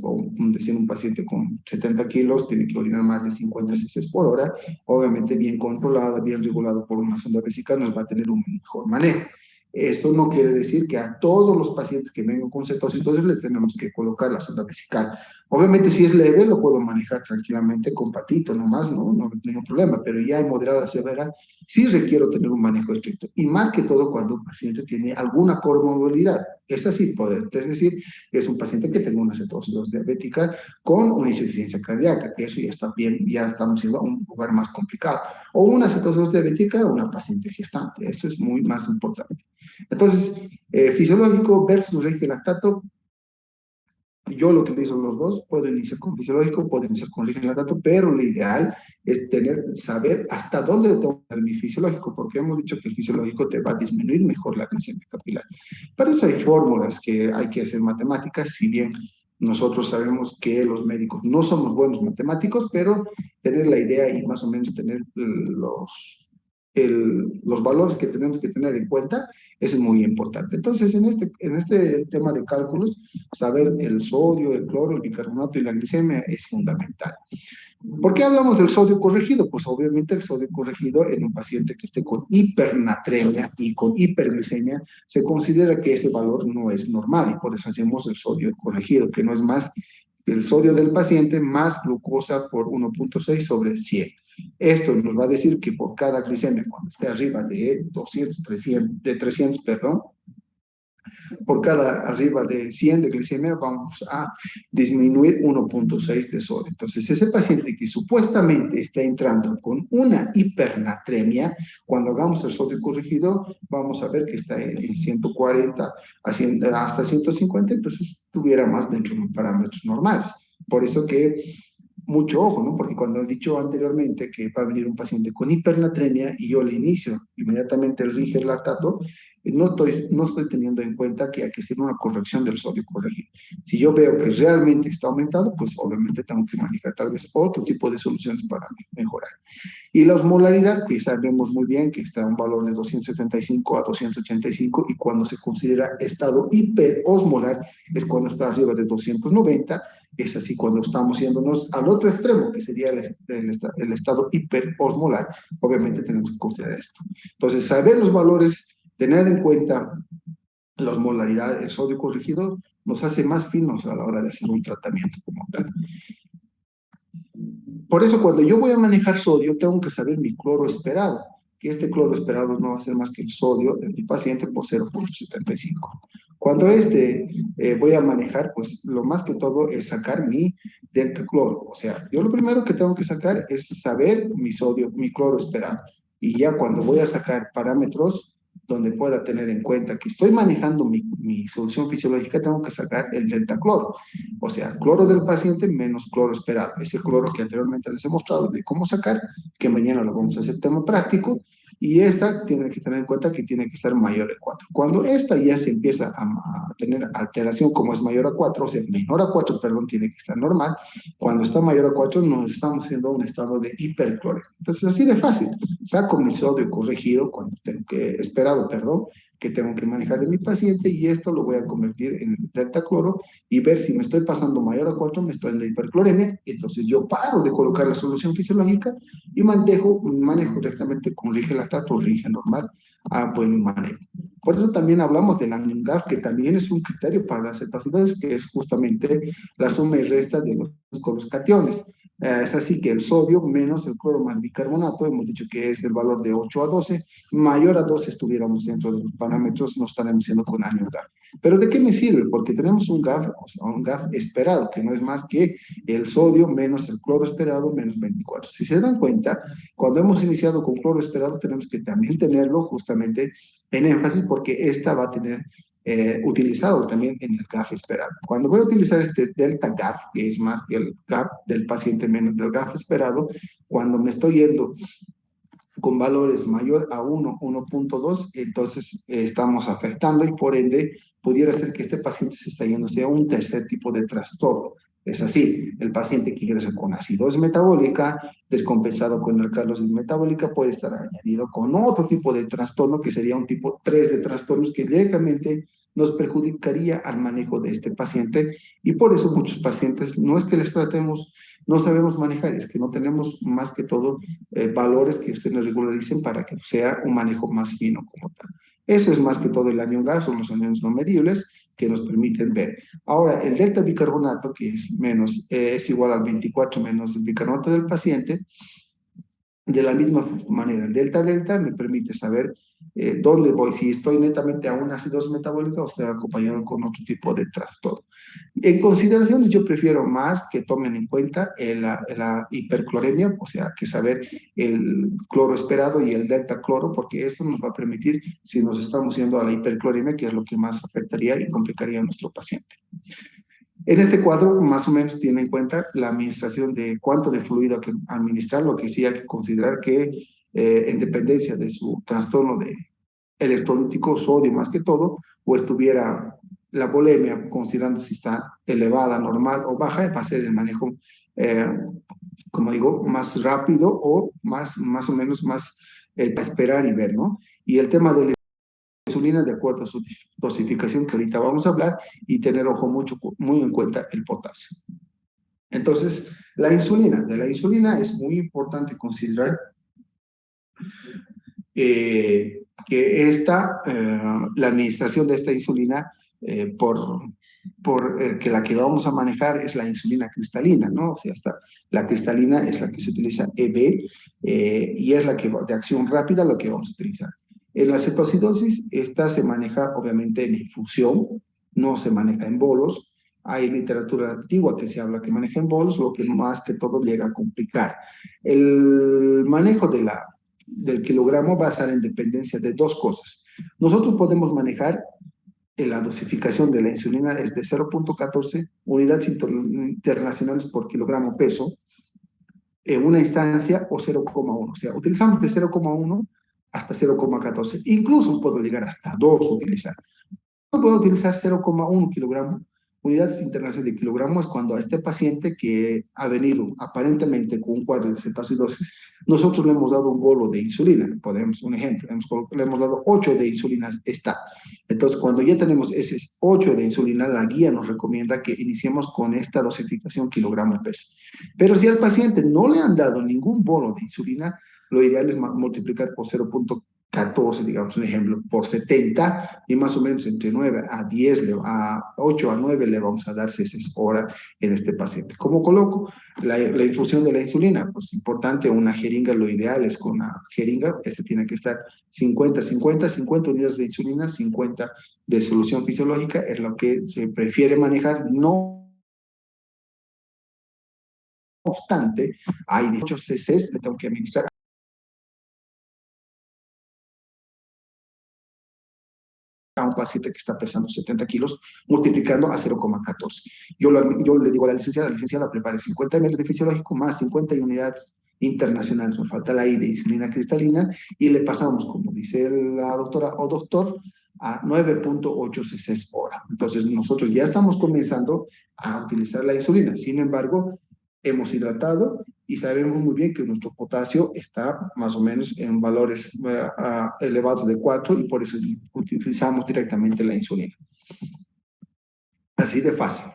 decir un paciente con 70 kilos tiene que orinar más de 50 cc por hora, obviamente bien controlada, bien regulado por una sonda vesical, nos va a tener un mejor manejo. Esto no quiere decir que a todos los pacientes que vengan con cetocitosis le tenemos que colocar la sonda vesical. Obviamente, si es leve, lo puedo manejar tranquilamente con patito nomás, no hay ningún problema, pero ya en moderada severa, sí requiero tener un manejo estricto. Y más que todo cuando un paciente tiene alguna comorbilidad. Es así, es decir, que es un paciente que tenga una cetosis diabética con una insuficiencia cardíaca, que eso ya está bien, ya estamos yendo a un lugar más complicado. O una cetosis diabética o una paciente gestante, eso es muy más importante. Entonces, fisiológico versus lactato, yo lo utilizo los dos, puedo iniciar con fisiológico, puedo iniciar con lactato, pero lo ideal es saber hasta dónde tengo que dar mi fisiológico, porque hemos dicho que el fisiológico te va a disminuir mejor la glicemia capilar. Para eso hay fórmulas que hay que hacer matemáticas, si bien nosotros sabemos que los médicos no somos buenos matemáticos, pero tener la idea y más o menos tener los valores que tenemos que tener en cuenta es muy importante. Entonces, en este tema de cálculos, saber el sodio, el cloro, el bicarbonato y la glicemia es fundamental. ¿Por qué hablamos del sodio corregido? Pues obviamente el sodio corregido en un paciente que esté con hipernatremia y con hiperglicemia, se considera que ese valor no es normal y por eso hacemos el sodio corregido, que no es más el sodio del paciente más glucosa por 1,6 sobre 100. Esto nos va a decir que por cada glicemia, cuando esté arriba de 300, perdón, por cada arriba de 100 de glicemia vamos a disminuir 1,6 de sodio. Entonces, ese paciente que supuestamente está entrando con una hipernatremia, cuando hagamos el sodio corregido, vamos a ver que está en 140 hasta 150, entonces tuviera más dentro de los parámetros normales. Por eso que mucho ojo, ¿no? Porque cuando he dicho anteriormente que va a venir un paciente con hipernatremia y yo le inicio inmediatamente el Riger lactato, no estoy teniendo en cuenta que hay que hacer una corrección del sodio corregido. Si yo veo que realmente está aumentado, pues obviamente tengo que manejar tal vez otro tipo de soluciones para mejorar. Y la osmolaridad, que sabemos muy bien que está en un valor de 275 a 285 y cuando se considera estado hiperosmolar es cuando está arriba de 290. Es así cuando estamos yéndonos al otro extremo, que sería el estado hiperosmolar. Obviamente tenemos que considerar esto. Entonces, saber los valores, tener en cuenta la osmolaridad, el sodio corregido, nos hace más finos a la hora de hacer un tratamiento como tal. Por eso cuando yo voy a manejar sodio, tengo que saber mi cloro esperado, que este cloro esperado no va a ser más que el sodio de mi paciente por 0,75. Cuando voy a manejar, pues lo más que todo es sacar mi delta cloro. O sea, yo lo primero que tengo que sacar es saber mi sodio, mi cloro esperado. Y ya cuando voy a sacar parámetros donde pueda tener en cuenta que estoy manejando mi solución fisiológica, tengo que sacar el delta cloro. O sea, cloro del paciente menos cloro esperado. Ese cloro que anteriormente les he mostrado de cómo sacar, que mañana lo vamos a hacer tema práctico, y esta tiene que tener en cuenta que tiene que estar mayor a 4. Cuando esta ya se empieza a tener alteración como es mayor a 4, o sea, menor a 4, perdón, tiene que estar normal. Cuando está mayor a 4, nos estamos haciendo un estado de hipercloria. Entonces, así de fácil. Saco mi sodio corregido cuando tengo esperado, perdón, que tengo que manejar de mi paciente y esto lo voy a convertir en delta cloro y ver si me estoy pasando mayor a 4, me estoy en la hipercloremia, entonces yo paro de colocar la solución fisiológica y manejo directamente con Riger lactato o Riger normal a buen manejo. Por eso también hablamos del GAF, que también es un criterio para las cetoacidosis, que es justamente la suma y resta de con los cationes. Es así que el sodio menos el cloro más bicarbonato, hemos dicho que es del valor de 8 a 12, mayor a 12 estuviéramos dentro de los parámetros, no estaremos siendo con GAF. Pero ¿de qué me sirve? Porque tenemos un GAF, o sea, un GAF esperado, que no es más que el sodio menos el cloro esperado menos 24. Si se dan cuenta, cuando hemos iniciado con cloro esperado, tenemos que también tenerlo justamente en énfasis porque esta va a tener utilizado también en el GAF esperado. Cuando voy a utilizar este delta GAF, que es más que el GAF del paciente menos del GAF esperado, cuando me estoy yendo con valores mayor a 1, 1.2, entonces estamos afectando y por ende pudiera ser que este paciente se está yendo hacia un tercer tipo de trastorno. Es así, el paciente que ingresa con acidosis metabólica, descompensado con alcalosis metabólica, puede estar añadido con otro tipo de trastorno que sería un tipo 3 de trastornos que directamente nos perjudicaría al manejo de este paciente y por eso muchos pacientes no es que les tratemos, no sabemos manejar, es que no tenemos más que todo valores que ustedes nos regularicen para que sea un manejo más fino como tal. Eso es más que todo el anión gas, son los aniones no medibles que nos permiten ver. Ahora, el delta bicarbonato, que es, menos, es igual al 24 menos el bicarbonato del paciente, de la misma manera, el delta-delta me permite saber dónde voy, si estoy netamente a una acidosis metabólica o estoy acompañado con otro tipo de trastorno. En consideraciones, yo prefiero más que tomen en cuenta la hipercloremia, o sea, que saber el cloro esperado y el delta cloro, porque esto nos va a permitir, si nos estamos yendo a la hipercloremia, que es lo que más afectaría y complicaría a nuestro paciente. En este cuadro, más o menos, tiene en cuenta la administración de cuánto de fluido hay que administrar, lo que sí hay que considerar que en dependencia de su trastorno de electrolítico, sodio más que todo, o estuviera la volemia, considerando si está elevada, normal o baja, va a ser el manejo, eh, como digo, más rápido o más o menos más esperar y ver, ¿no? Y el tema del insulina de acuerdo a su dosificación que ahorita vamos a hablar y tener ojo muy en cuenta el potasio. Entonces, de la insulina es muy importante considerar que la administración de esta insulina que la que vamos a manejar es la insulina cristalina, ¿no? O sea, la cristalina es la que se utiliza EB y es la que de acción rápida lo que vamos a utilizar. En la cetoacidosis, esta se maneja obviamente en infusión, no se maneja en bolos. Hay literatura antigua que se habla que maneja en bolos, lo que más que todo llega a complicar. El manejo del kilogramo va a estar en dependencia de dos cosas. Nosotros podemos manejar la dosificación de la insulina es de 0.14 unidades internacionales por kilogramo peso en una instancia o 0,1. O sea, utilizamos de 0,1 hasta 0,14. Incluso puedo llegar hasta 2 utilizar. No puedo utilizar 0,1 kilogramo. Unidades internacionales de kilogramo es cuando a este paciente que ha venido aparentemente con un cuadro de cetoacidosis, nosotros le hemos dado un bolo de insulina. Podemos, un ejemplo, le hemos dado 8 de insulina STAT. Entonces, cuando ya tenemos ese 8 de insulina, la guía nos recomienda que iniciemos con esta dosificación kilogramo peso. Pero si al paciente no le han dado ningún bolo de insulina, lo ideal es multiplicar por 0.14, digamos un ejemplo, por 70 y más o menos entre 9 a 10, a 8 a 9 le vamos a dar 6 horas en este paciente. ¿Cómo coloco? La infusión de la insulina, pues importante, una jeringa, lo ideal es con una jeringa, tiene que estar 50 unidades de insulina, 50 de solución fisiológica, es lo que se prefiere manejar, no obstante, hay 18 cc, le tengo que administrar a un paciente que está pesando 70 kilos, multiplicando a 0,14. Yo le digo a la licenciada, prepare 50 ml de fisiológico más 50 unidades internacionales, me falta la I de insulina cristalina, y le pasamos, como dice la doctora o doctor, a 9.8 cc hora. Entonces, nosotros ya estamos comenzando a utilizar la insulina. Sin embargo, hemos hidratado y sabemos muy bien que nuestro potasio está más o menos en valores elevados de 4 y por eso utilizamos directamente la insulina. Así de fácil.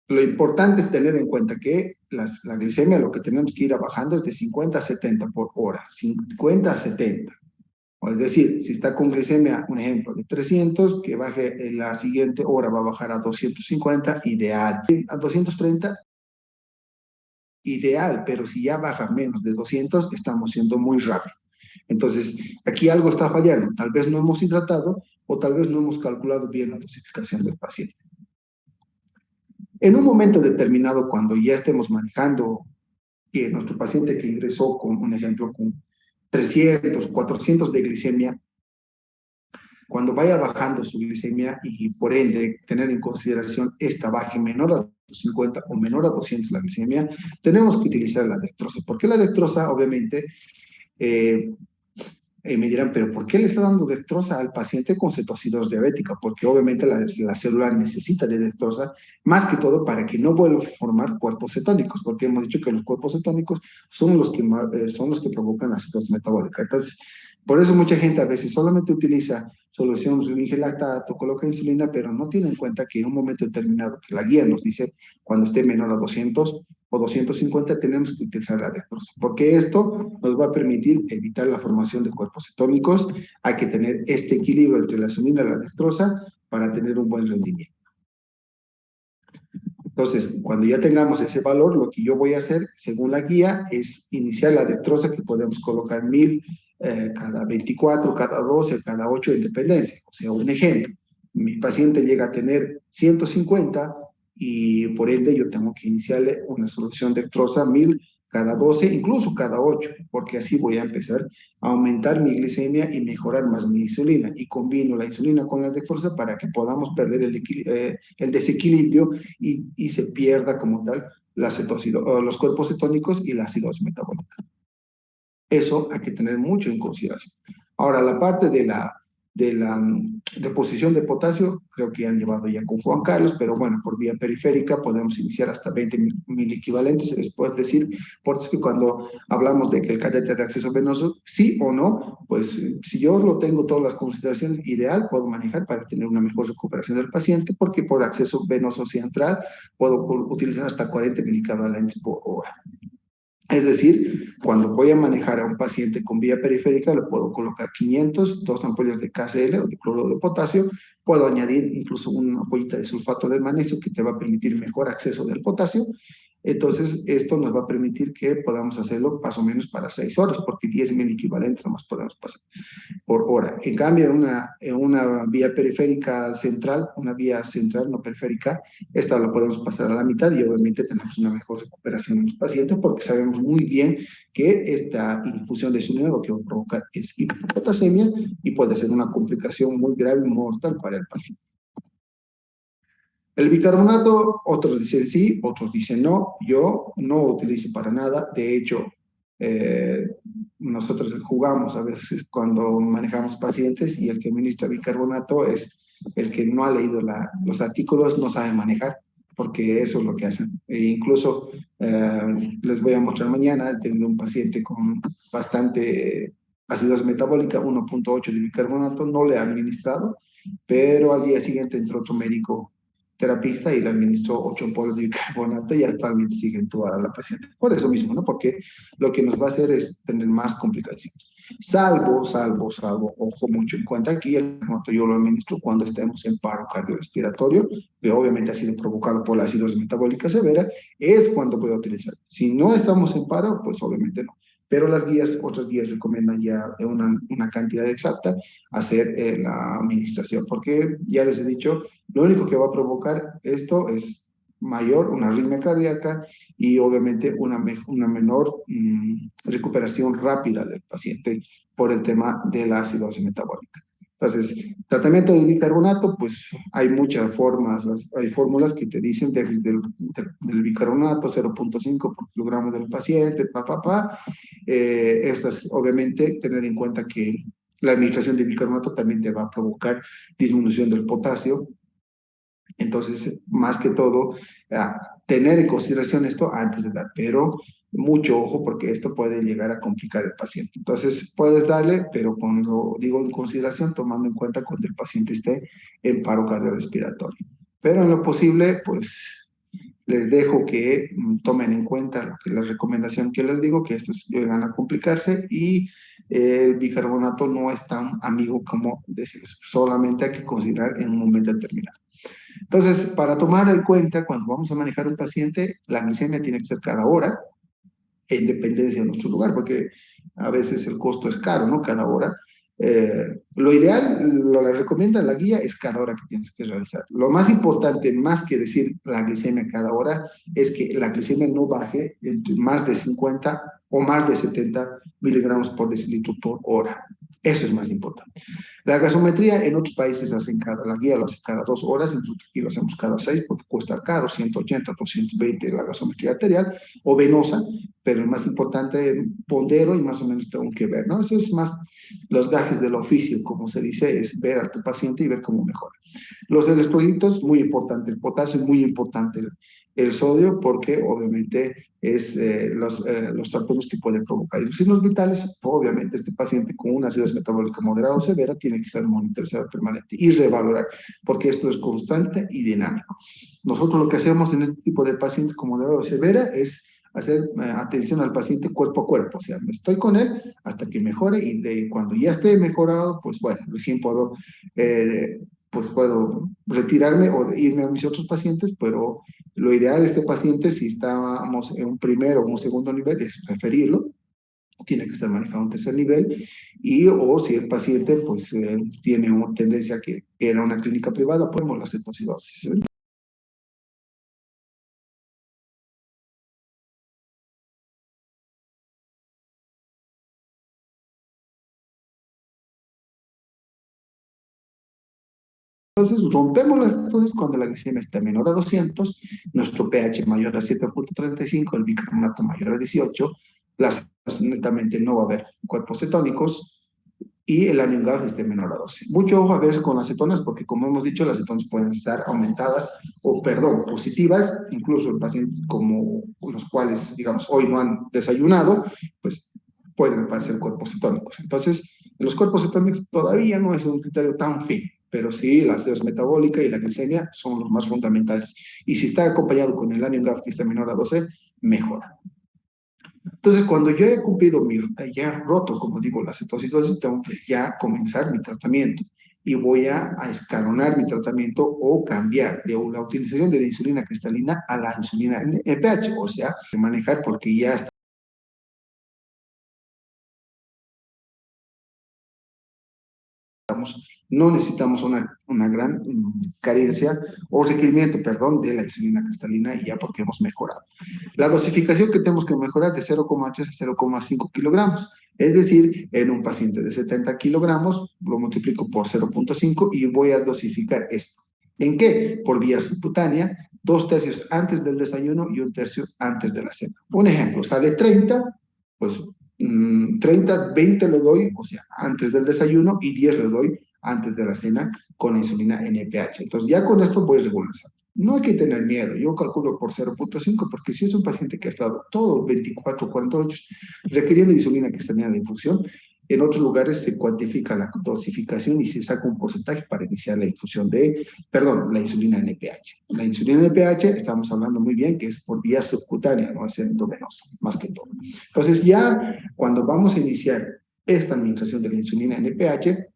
Lo importante es tener en cuenta que la glicemia lo que tenemos que ir bajando es de 50 a 70 por hora. 50 a 70. O es decir, si está con glicemia, un ejemplo, de 300, que baje en la siguiente hora, va a bajar a 250, ideal. A 230, ideal, pero si ya baja menos de 200, estamos siendo muy rápidos. Entonces, aquí algo está fallando. Tal vez no hemos hidratado o tal vez no hemos calculado bien la dosificación del paciente. En un momento determinado, cuando ya estemos manejando que nuestro paciente que ingresó con, un ejemplo, con 300, 400 de glicemia, cuando vaya bajando su glicemia y por ende tener en consideración esta baje menor a 50 o menor a 200 la glicemia, tenemos que utilizar la dextrosa. Porque la dextrosa, obviamente, eh, me dirán, pero ¿por qué le está dando dextrosa al paciente con cetoacidosis diabética? Porque obviamente la célula necesita de dextrosa más que todo para que no vuelva a formar cuerpos cetónicos, porque hemos dicho que los cuerpos cetónicos son los que provocan la acidosis metabólica. Entonces, por eso mucha gente a veces solamente utiliza solución lactato, coloca insulina, pero no tiene en cuenta que en un momento determinado, que la guía nos dice, cuando esté menor a 200 o 250, tenemos que utilizar la dextrosa, porque esto nos va a permitir evitar la formación de cuerpos cetónicos. Hay que tener este equilibrio entre la insulina y la dextrosa para tener un buen rendimiento. Entonces, cuando ya tengamos ese valor, lo que yo voy a hacer, según la guía, es iniciar la dextrosa, que podemos colocar 1000 cada 24, cada 12, cada 8 en dependencia. O sea, un ejemplo, mi paciente llega a tener 150 y por ende yo tengo que iniciarle una solución dextrosa 1000 cada 12, incluso cada 8, porque así voy a empezar a aumentar mi glicemia y mejorar más mi insulina. Y combino la insulina con la dextrosa para que podamos perder el desequilibrio y se pierda como tal los cuerpos cetónicos y la acidosis metabólica. Eso hay que tener mucho en consideración. Ahora, la parte de la reposición de potasio, creo que han llevado ya con Juan Carlos, pero bueno, por vía periférica podemos iniciar hasta 20 mil equivalentes. Es decir, por eso que cuando hablamos de que el catéter de acceso venoso, sí o no, pues si yo lo tengo todas las consideraciones, ideal, puedo manejar para tener una mejor recuperación del paciente, porque por acceso venoso central puedo utilizar hasta 40 mil equivalentes por hora. Es decir, cuando voy a manejar a un paciente con vía periférica, le puedo colocar 500, dos ampollas de KCl o de cloruro de potasio, puedo añadir incluso una ampollita de sulfato de magnesio que te va a permitir mejor acceso del potasio. Entonces, esto nos va a permitir que podamos hacerlo más o menos para 6 horas, porque 10.000 equivalentes nomás podemos pasar por hora. En cambio, en una vía periférica central, una vía central no periférica, esta lo podemos pasar a la mitad y obviamente tenemos una mejor recuperación en los pacientes porque sabemos muy bien que esta infusión de insulina lo que va a provocar es hipopotasemia y puede ser una complicación muy grave y mortal para el paciente. El bicarbonato, otros dicen sí, otros dicen no. Yo no utilizo para nada. De hecho, eh, nosotros jugamos a veces cuando manejamos pacientes y el que administra bicarbonato es el que no ha leído los artículos, no sabe manejar, porque eso es lo que hacen. E incluso les voy a mostrar mañana, he tenido un paciente con bastante acidosis metabólica, 1.8 de bicarbonato, no le ha administrado, pero al día siguiente entró otro médico terapista y le administró 8 ampollas de bicarbonato y actualmente sigue entubada la paciente. Por eso mismo, ¿no? Porque lo que nos va a hacer es tener más complicaciones. Salvo, ojo mucho en cuenta aquí, el bicarbonato yo lo administro cuando estemos en paro cardiorrespiratorio, que obviamente ha sido provocado por la acidosis metabólica severa, es cuando puedo utilizar. Si no estamos en paro, pues obviamente no. Pero otras guías recomiendan ya una cantidad exacta hacer la administración, porque ya les he dicho, lo único que va a provocar esto es una arritmia cardíaca y obviamente una menor recuperación rápida del paciente por el tema de la acidosis metabólica. Entonces, tratamiento de bicarbonato, pues hay muchas formas, hay fórmulas que te dicen déficit del bicarbonato, 0.5 por kilogramo del paciente, estas, obviamente, tener en cuenta que la administración de bicarbonato también te va a provocar disminución del potasio. Entonces, más que todo, tener en consideración esto antes de dar, pero mucho ojo porque esto puede llegar a complicar el paciente. Entonces, puedes darle, pero cuando digo en consideración, tomando en cuenta cuando el paciente esté en paro cardiorrespiratorio. Pero en lo posible, pues les dejo que tomen en cuenta la recomendación que les digo, que estos llegan a complicarse y el bicarbonato no es tan amigo como decimos, solamente hay que considerar en un momento determinado. Entonces, para tomar en cuenta, cuando vamos a manejar un paciente, la glicemia tiene que ser cada hora, en dependencia de nuestro lugar, porque a veces el costo es caro, ¿no? Cada hora. Lo ideal, lo que recomienda la guía es cada hora que tienes que realizar. Lo más importante, más que decir la glicemia cada hora, es que la glicemia no baje entre más de 50 o más de 70 miligramos por decilitro por hora. Eso es más importante. La gasometría en otros países hacen la guía lo hace cada 2 horas, incluso aquí lo hacemos cada 6 porque cuesta caro, 180, 220 la gasometría arterial o venosa, pero el más importante, pondero y más o menos tengo que ver, ¿no? Eso es más los gajes del oficio, como se dice, es ver a tu paciente y ver cómo mejora. Los electrolitos, muy importante, el potasio, muy importante el sodio, porque obviamente es los trastornos que pueden provocar. Y los signos vitales, obviamente, este paciente con una acidez metabólica moderada o severa tiene que estar monitorizado permanente y revalorar, porque esto es constante y dinámico. Nosotros lo que hacemos en este tipo de pacientes con moderada o severa es hacer atención al paciente cuerpo a cuerpo, o sea, me estoy con él hasta que mejore y cuando ya esté mejorado, pues bueno, recién puedo retirarme o irme a mis otros pacientes, pero lo ideal de este paciente, si estamos en un primer o un segundo nivel, es referirlo, tiene que estar manejado un tercer nivel, o si el paciente pues tiene una tendencia que era una clínica privada, podemos la cetocidosis. Entonces, rompemos las cetosis cuando la glicemia está menor a 200, nuestro pH mayor a 7.35, el bicarbonato mayor a 18, netamente no va a haber cuerpos cetónicos y el anion GAF esté menor a 12. Mucho ojo a veces con las cetonas, porque como hemos dicho, las cetonas pueden estar aumentadas o, perdón, positivas, incluso en pacientes como los cuales, digamos, hoy no han desayunado, pues pueden aparecer cuerpos cetónicos. Entonces, los cuerpos cetónicos todavía no es un criterio tan fino, pero sí la acidosis metabólica y la glicemia son los más fundamentales. Y si está acompañado con el anion GAF que está menor a 12, mejora. Entonces, cuando yo he cumplido ya roto, como digo, la cetocidosis, tengo que ya comenzar mi tratamiento y voy a escalonar mi tratamiento o cambiar de la utilización de la insulina cristalina a la insulina NPH, o sea, manejar porque ya no necesitamos una gran carencia o requerimiento, perdón, de la insulina cristalina y ya porque hemos mejorado. La dosificación que tenemos que mejorar de 0,3 a 0,5 kilogramos. Es decir, en un paciente de 70 kilogramos, lo multiplico por 0,5 y voy a dosificar esto. ¿En qué? Por vía subcutánea, 2/3 antes del desayuno y 1/3 antes de la cena. Un ejemplo, sale 30, pues 30, 20 le doy, o sea, antes del desayuno y 10 le doy antes de la cena con la insulina NPH. Entonces, ya con esto voy regularizando. No hay que tener miedo, yo calculo por 0,5, porque si es un paciente que ha estado todo 24, 48 requiriendo insulina cristalina de infusión, en otros lugares se cuantifica la dosificación y se saca un porcentaje para iniciar la infusión la insulina NPH. La insulina NPH, estamos hablando muy bien que es por vía subcutánea, no es endovenosa, más que todo. Entonces ya cuando vamos a iniciar esta administración de la insulina NPH,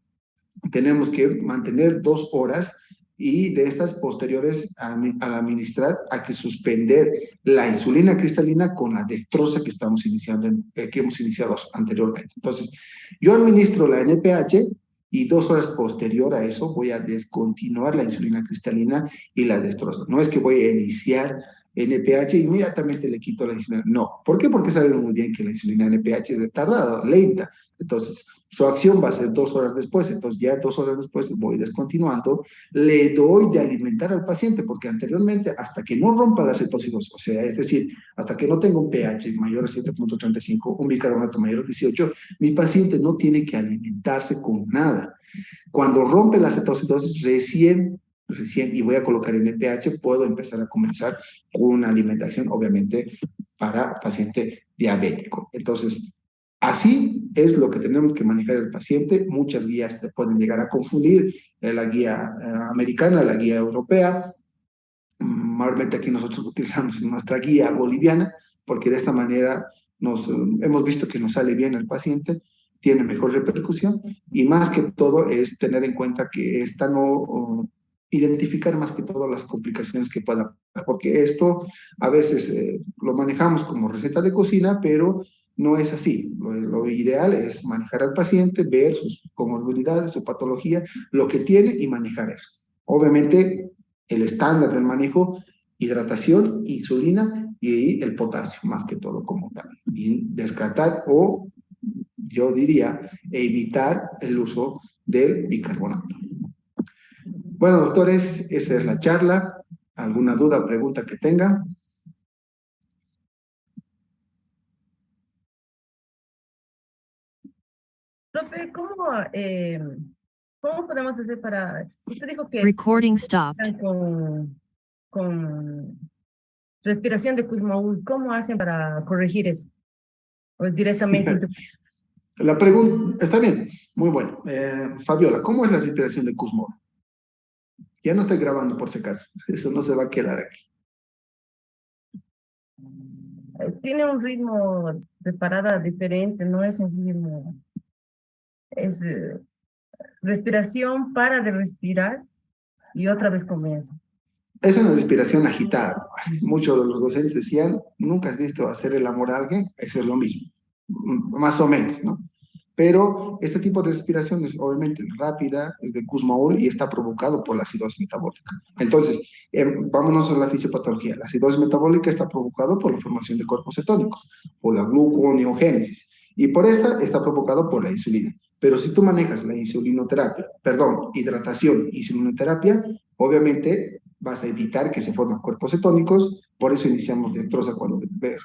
tenemos que mantener 2 horas y de estas posteriores al administrar hay que suspender la insulina cristalina con la dextrosa que estamos iniciando, que hemos iniciado anteriormente. Entonces, yo administro la NPH y 2 horas posterior a eso voy a descontinuar la insulina cristalina y la dextrosa. No es que voy a iniciar NPH y inmediatamente le quito la insulina. No. ¿Por qué? Porque sabemos muy bien que la insulina NPH es tardada, lenta. Entonces, su acción va a ser 2 horas después. Entonces, ya 2 horas después voy descontinuando. Le doy de alimentar al paciente, porque anteriormente, hasta que no rompa la cetocidosis, o sea, es decir, hasta que no tenga un pH mayor a 7.35, un bicarbonato mayor a 18, mi paciente no tiene que alimentarse con nada. Cuando rompe la cetocidosis, recién, y voy a colocar el pH, puedo empezar a comenzar con una alimentación, obviamente, para paciente diabético. Entonces, así es lo que tenemos que manejar el paciente. Muchas guías te pueden llegar a confundir, la guía americana, la guía europea. Mayormente aquí nosotros utilizamos nuestra guía boliviana, porque de esta manera hemos visto que nos sale bien el paciente, tiene mejor repercusión, y más que todo es tener en cuenta que esta no, identificar más que todo las complicaciones que puedan, porque esto a veces lo manejamos como receta de cocina, pero no es así. Lo ideal es manejar al paciente, ver sus comorbilidades, su patología, lo que tiene y manejar eso. Obviamente, el estándar del manejo, hidratación, insulina y el potasio, más que todo como tal. Y descartar o, yo diría, evitar el uso del bicarbonato. Bueno, doctores, esa es la charla. ¿Alguna duda o pregunta que tengan? Profe, ¿cómo podemos hacer para... Usted dijo que Recording stopped. están con respiración de Kussmaul. ¿Cómo hacen para corregir eso? ¿O directamente? La pregunta está bien, muy bueno. Fabiola, ¿cómo es la respiración de Kussmaul? Ya no estoy grabando por si acaso, eso no se va a quedar aquí. Tiene un ritmo de parada diferente, no es un ritmo... Es respiración, para de respirar y otra vez comienza. Es una respiración agitada. Muchos de los docentes decían, ¿nunca has visto hacer el amor a alguien? Eso es lo mismo, más o menos, ¿no? Pero este tipo de respiración es obviamente rápida, es de Kussmaul y está provocado por la acidosis metabólica. Entonces, vámonos a la fisiopatología. La acidosis metabólica está provocado por la formación de cuerpos cetónicos, por la gluconeogénesis, y por esta está provocado por la insulina. Pero si tú manejas la insulinoterapia, perdón, hidratación, insulinoterapia, obviamente vas a evitar que se formen cuerpos cetónicos, por eso iniciamos dextrosa cuando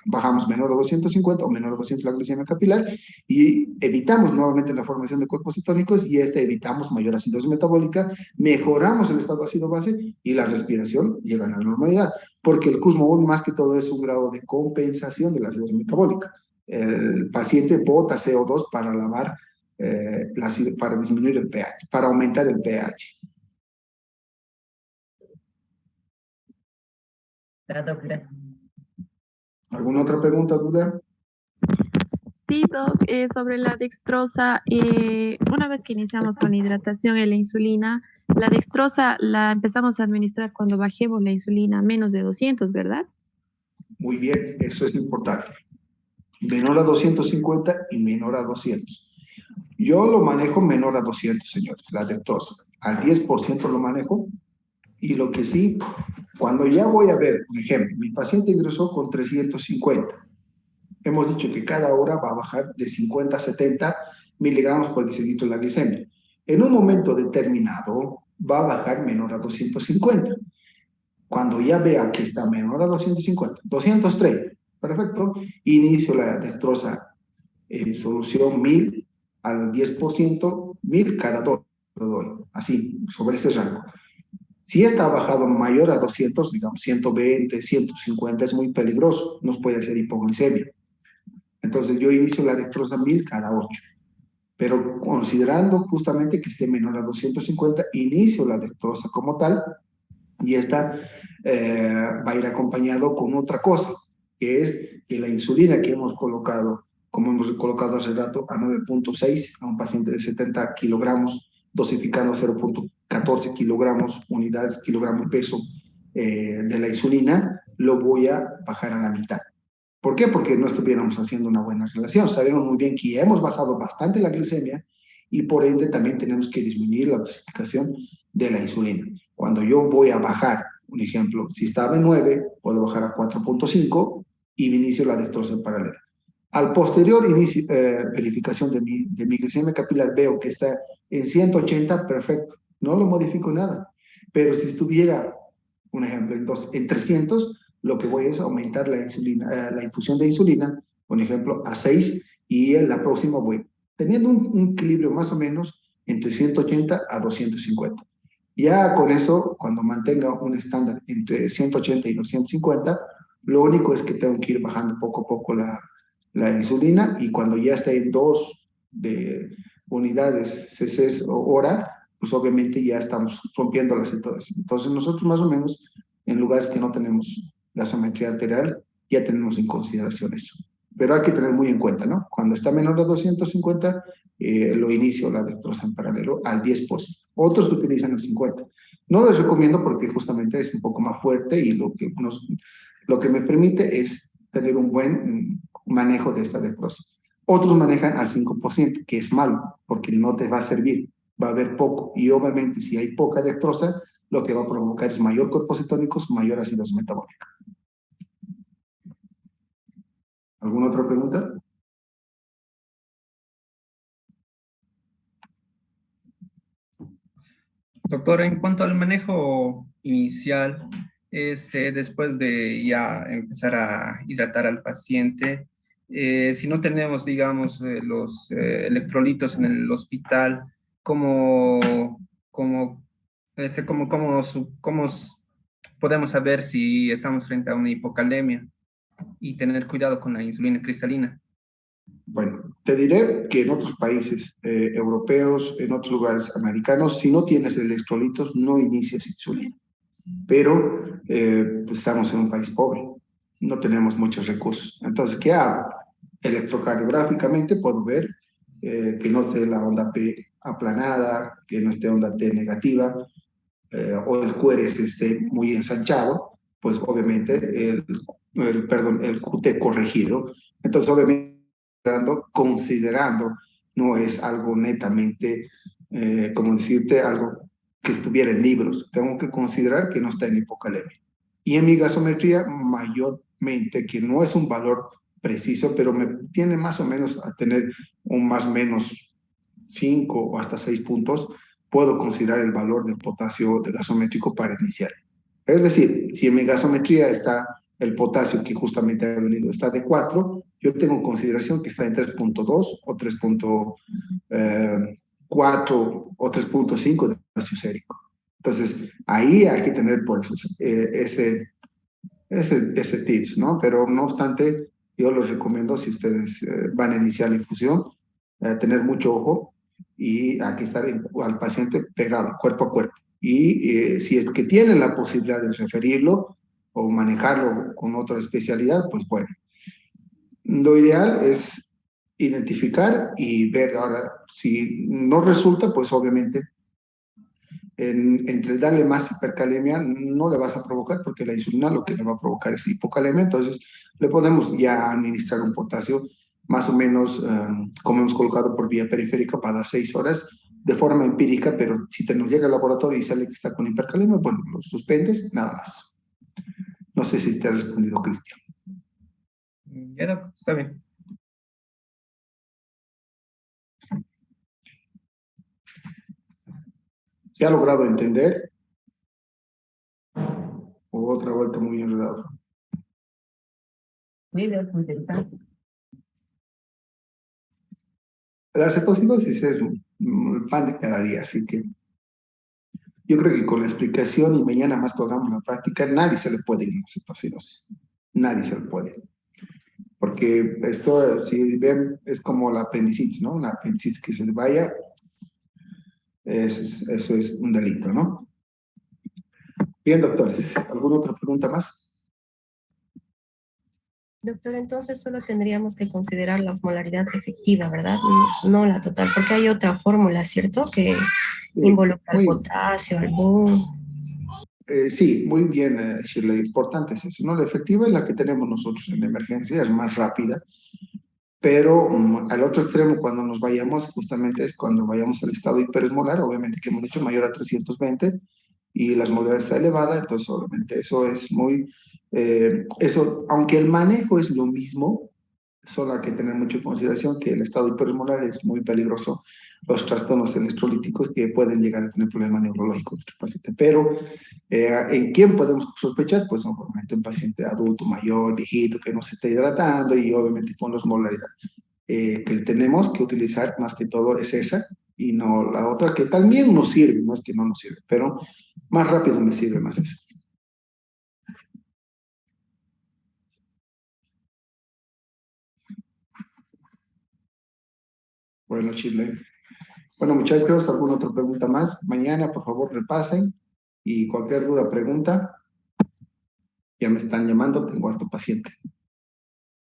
bajamos menor a 250 o menor a 200 la glicemia capilar, y evitamos nuevamente la formación de cuerpos cetónicos, y evitamos mayor acidosis metabólica, mejoramos el estado ácido base y la respiración llega a la normalidad, porque el Kussmaul más que todo es un grado de compensación de la acidosis metabólica. El paciente bota CO2 para lavar, para disminuir el pH, para aumentar el pH. ¿Alguna otra pregunta, duda? Sí, Doc, sobre la dextrosa, una vez que iniciamos con la hidratación y la insulina, la dextrosa la empezamos a administrar cuando bajemos la insulina a menos de 200, ¿verdad? Muy bien, eso es importante. Menor a 250 y menor a 200. Yo lo manejo menor a 200, señores, la dextrosa. Al 10% lo manejo. Y lo que sí, cuando ya voy a ver, por ejemplo, mi paciente ingresó con 350. Hemos dicho que cada hora va a bajar de 50 a 70 miligramos por decilitro la glicemia. En un momento determinado va a bajar menor a 250. Cuando ya vea que está menor a 250, 230, perfecto, inicio la dextrosa, solución 1000 al 10%, 1000 cada 2, así, sobre ese rango. Si está bajado mayor a 200, digamos 120, 150, es muy peligroso, nos puede hacer hipoglicemia. Entonces yo inicio la dextrosa 1000 cada 8, pero considerando justamente que esté menor a 250, inicio la dextrosa como tal, y esta va a ir acompañado con otra cosa, que es que la insulina que hemos colocado, como hemos colocado hace rato, a 9.6 a un paciente de 70 kilogramos, dosificando a 0.14 kilogramos, unidades, kilogramos peso de la insulina, lo voy a bajar a la mitad. ¿Por qué? Porque no estuviéramos haciendo una buena relación. Sabemos muy bien que ya hemos bajado bastante la glicemia y por ende también tenemos que disminuir la dosificación de la insulina. Cuando yo voy a bajar, un ejemplo, si estaba en 9, puedo bajar a 4.5 y me inicio la dextrosa en paralelo. Al posterior verificación de mi glicemia capilar, veo que está en 180, perfecto, no lo modifico nada. Pero si estuviera, un ejemplo, en 300, lo que voy es aumentar la insulina, la infusión de insulina, por ejemplo, a 6, y en la próxima voy teniendo un equilibrio más o menos entre 180 a 250. Ya con eso, cuando mantenga un estándar entre 180 y 250, lo único es que tengo que ir bajando poco a poco la insulina, y cuando ya esté en 2 de unidades cc hora, pues obviamente ya estamos rompiendo la cetosis. Entonces nosotros más o menos, en lugares que no tenemos gasometría arterial, ya tenemos en consideración eso. Pero hay que tener muy en cuenta, ¿no? Cuando está menor a 250, lo inicio la dextrosa en paralelo al 10%. Otros utilizan el 50%. No les recomiendo porque justamente es un poco más fuerte y lo que me permite es tener un buen manejo de esta dextrosa. Otros manejan al 5%, que es malo, porque no te va a servir, va a haber poco. Y obviamente si hay poca dextrosa, lo que va a provocar es mayor cuerpos cetónicos, mayor acidosis metabólica. ¿Alguna otra pregunta? Doctor, en cuanto al manejo inicial, después de ya empezar a hidratar al paciente, si no tenemos, digamos, los electrolitos en el hospital, ¿cómo, cómo, cómo podemos saber si estamos frente a una hipocalemia y tener cuidado con la insulina cristalina? Bueno, te diré que en otros países europeos, en otros lugares americanos, si no tienes electrolitos, no inicias insulina. Pero pues estamos en un país pobre, no tenemos muchos recursos. Entonces, ¿qué hago? Electrocardiográficamente puedo ver que no esté la onda P aplanada, que no esté onda T negativa, o el QRS esté muy ensanchado, pues obviamente el QT corregido. Entonces, obviamente, considerando, no es algo netamente, como decirte, algo que estuviera en libros. Tengo que considerar que no está en hipocalemia. Y en mi gasometría, mayormente, que no es un valor preciso, pero me tiene más o menos a tener un más o menos 5 o hasta 6 puntos, puedo considerar el valor del potasio de gasométrico para iniciar. Es decir, si en mi gasometría está el potasio que justamente ha venido, está de 4, yo tengo consideración que está en 3.2 o 3.4 o 3.5 de potasio sérico. Entonces, ahí hay que tener por eso, ese tips, ¿no? Pero no obstante, yo los recomiendo si ustedes van a iniciar la infusión, tener mucho ojo y hay que estar al paciente pegado, cuerpo a cuerpo. Y si es que tienen la posibilidad de referirlo o manejarlo con otra especialidad, pues bueno. Lo ideal es identificar y ver. Ahora, si no resulta, pues obviamente entre darle más hipercalemia no le vas a provocar, porque la insulina lo que le va a provocar es hipocalemia. Entonces le podemos ya administrar un potasio más o menos como hemos colocado por vía periférica para 6 horas de forma empírica, pero si te nos llega al laboratorio y sale que está con hipercalemia, bueno, lo suspendes, nada más. No sé si te ha respondido, Cristian. Ya, está bien. ¿Se ha logrado entender? ¿O otra vuelta muy enredado? Sí, es muy interesante. La cetocidosis es el pan de cada día, así que yo creo que con la explicación y mañana más que hagamos la práctica, nadie se le puede ir a la cetocidosis. Nadie se le puede. Porque esto, si ven, es como la apendicitis, ¿no? Una apendicitis que se le vaya, eso es un delito, ¿no? Bien, doctores, ¿alguna otra pregunta más? Doctor, entonces solo tendríamos que considerar la osmolaridad efectiva, ¿verdad? No la total, porque hay otra fórmula, ¿cierto? Que involucra el potasio, el boom. Sí, muy bien, Shirley. Importante es eso, ¿no? La efectiva es la que tenemos nosotros en emergencia, es más rápida, pero al otro extremo, cuando nos vayamos, justamente es cuando vayamos al estado hiperesmolar, obviamente que hemos dicho mayor a 320, y la osmolaridad está elevada, entonces obviamente eso es muy, eso, aunque el manejo es lo mismo, solo hay que tener mucho en consideración que el estado hiperesmolar es muy peligroso, los trastornos electrolíticos que pueden llegar a tener problemas neurológicos en nuestro paciente. Pero, ¿en quién podemos sospechar? Pues obviamente un paciente adulto, mayor, viejito, que no se esté hidratando y obviamente con la osmolaridad. Que tenemos que utilizar más que todo es esa y no la otra, que también nos sirve, no es que no nos sirve, pero más rápido me sirve más eso. Bueno, Chile. Bueno, muchachos, ¿alguna otra pregunta más? Mañana, por favor, repasen y cualquier duda, pregunta. Ya me están llamando, tengo harto paciente.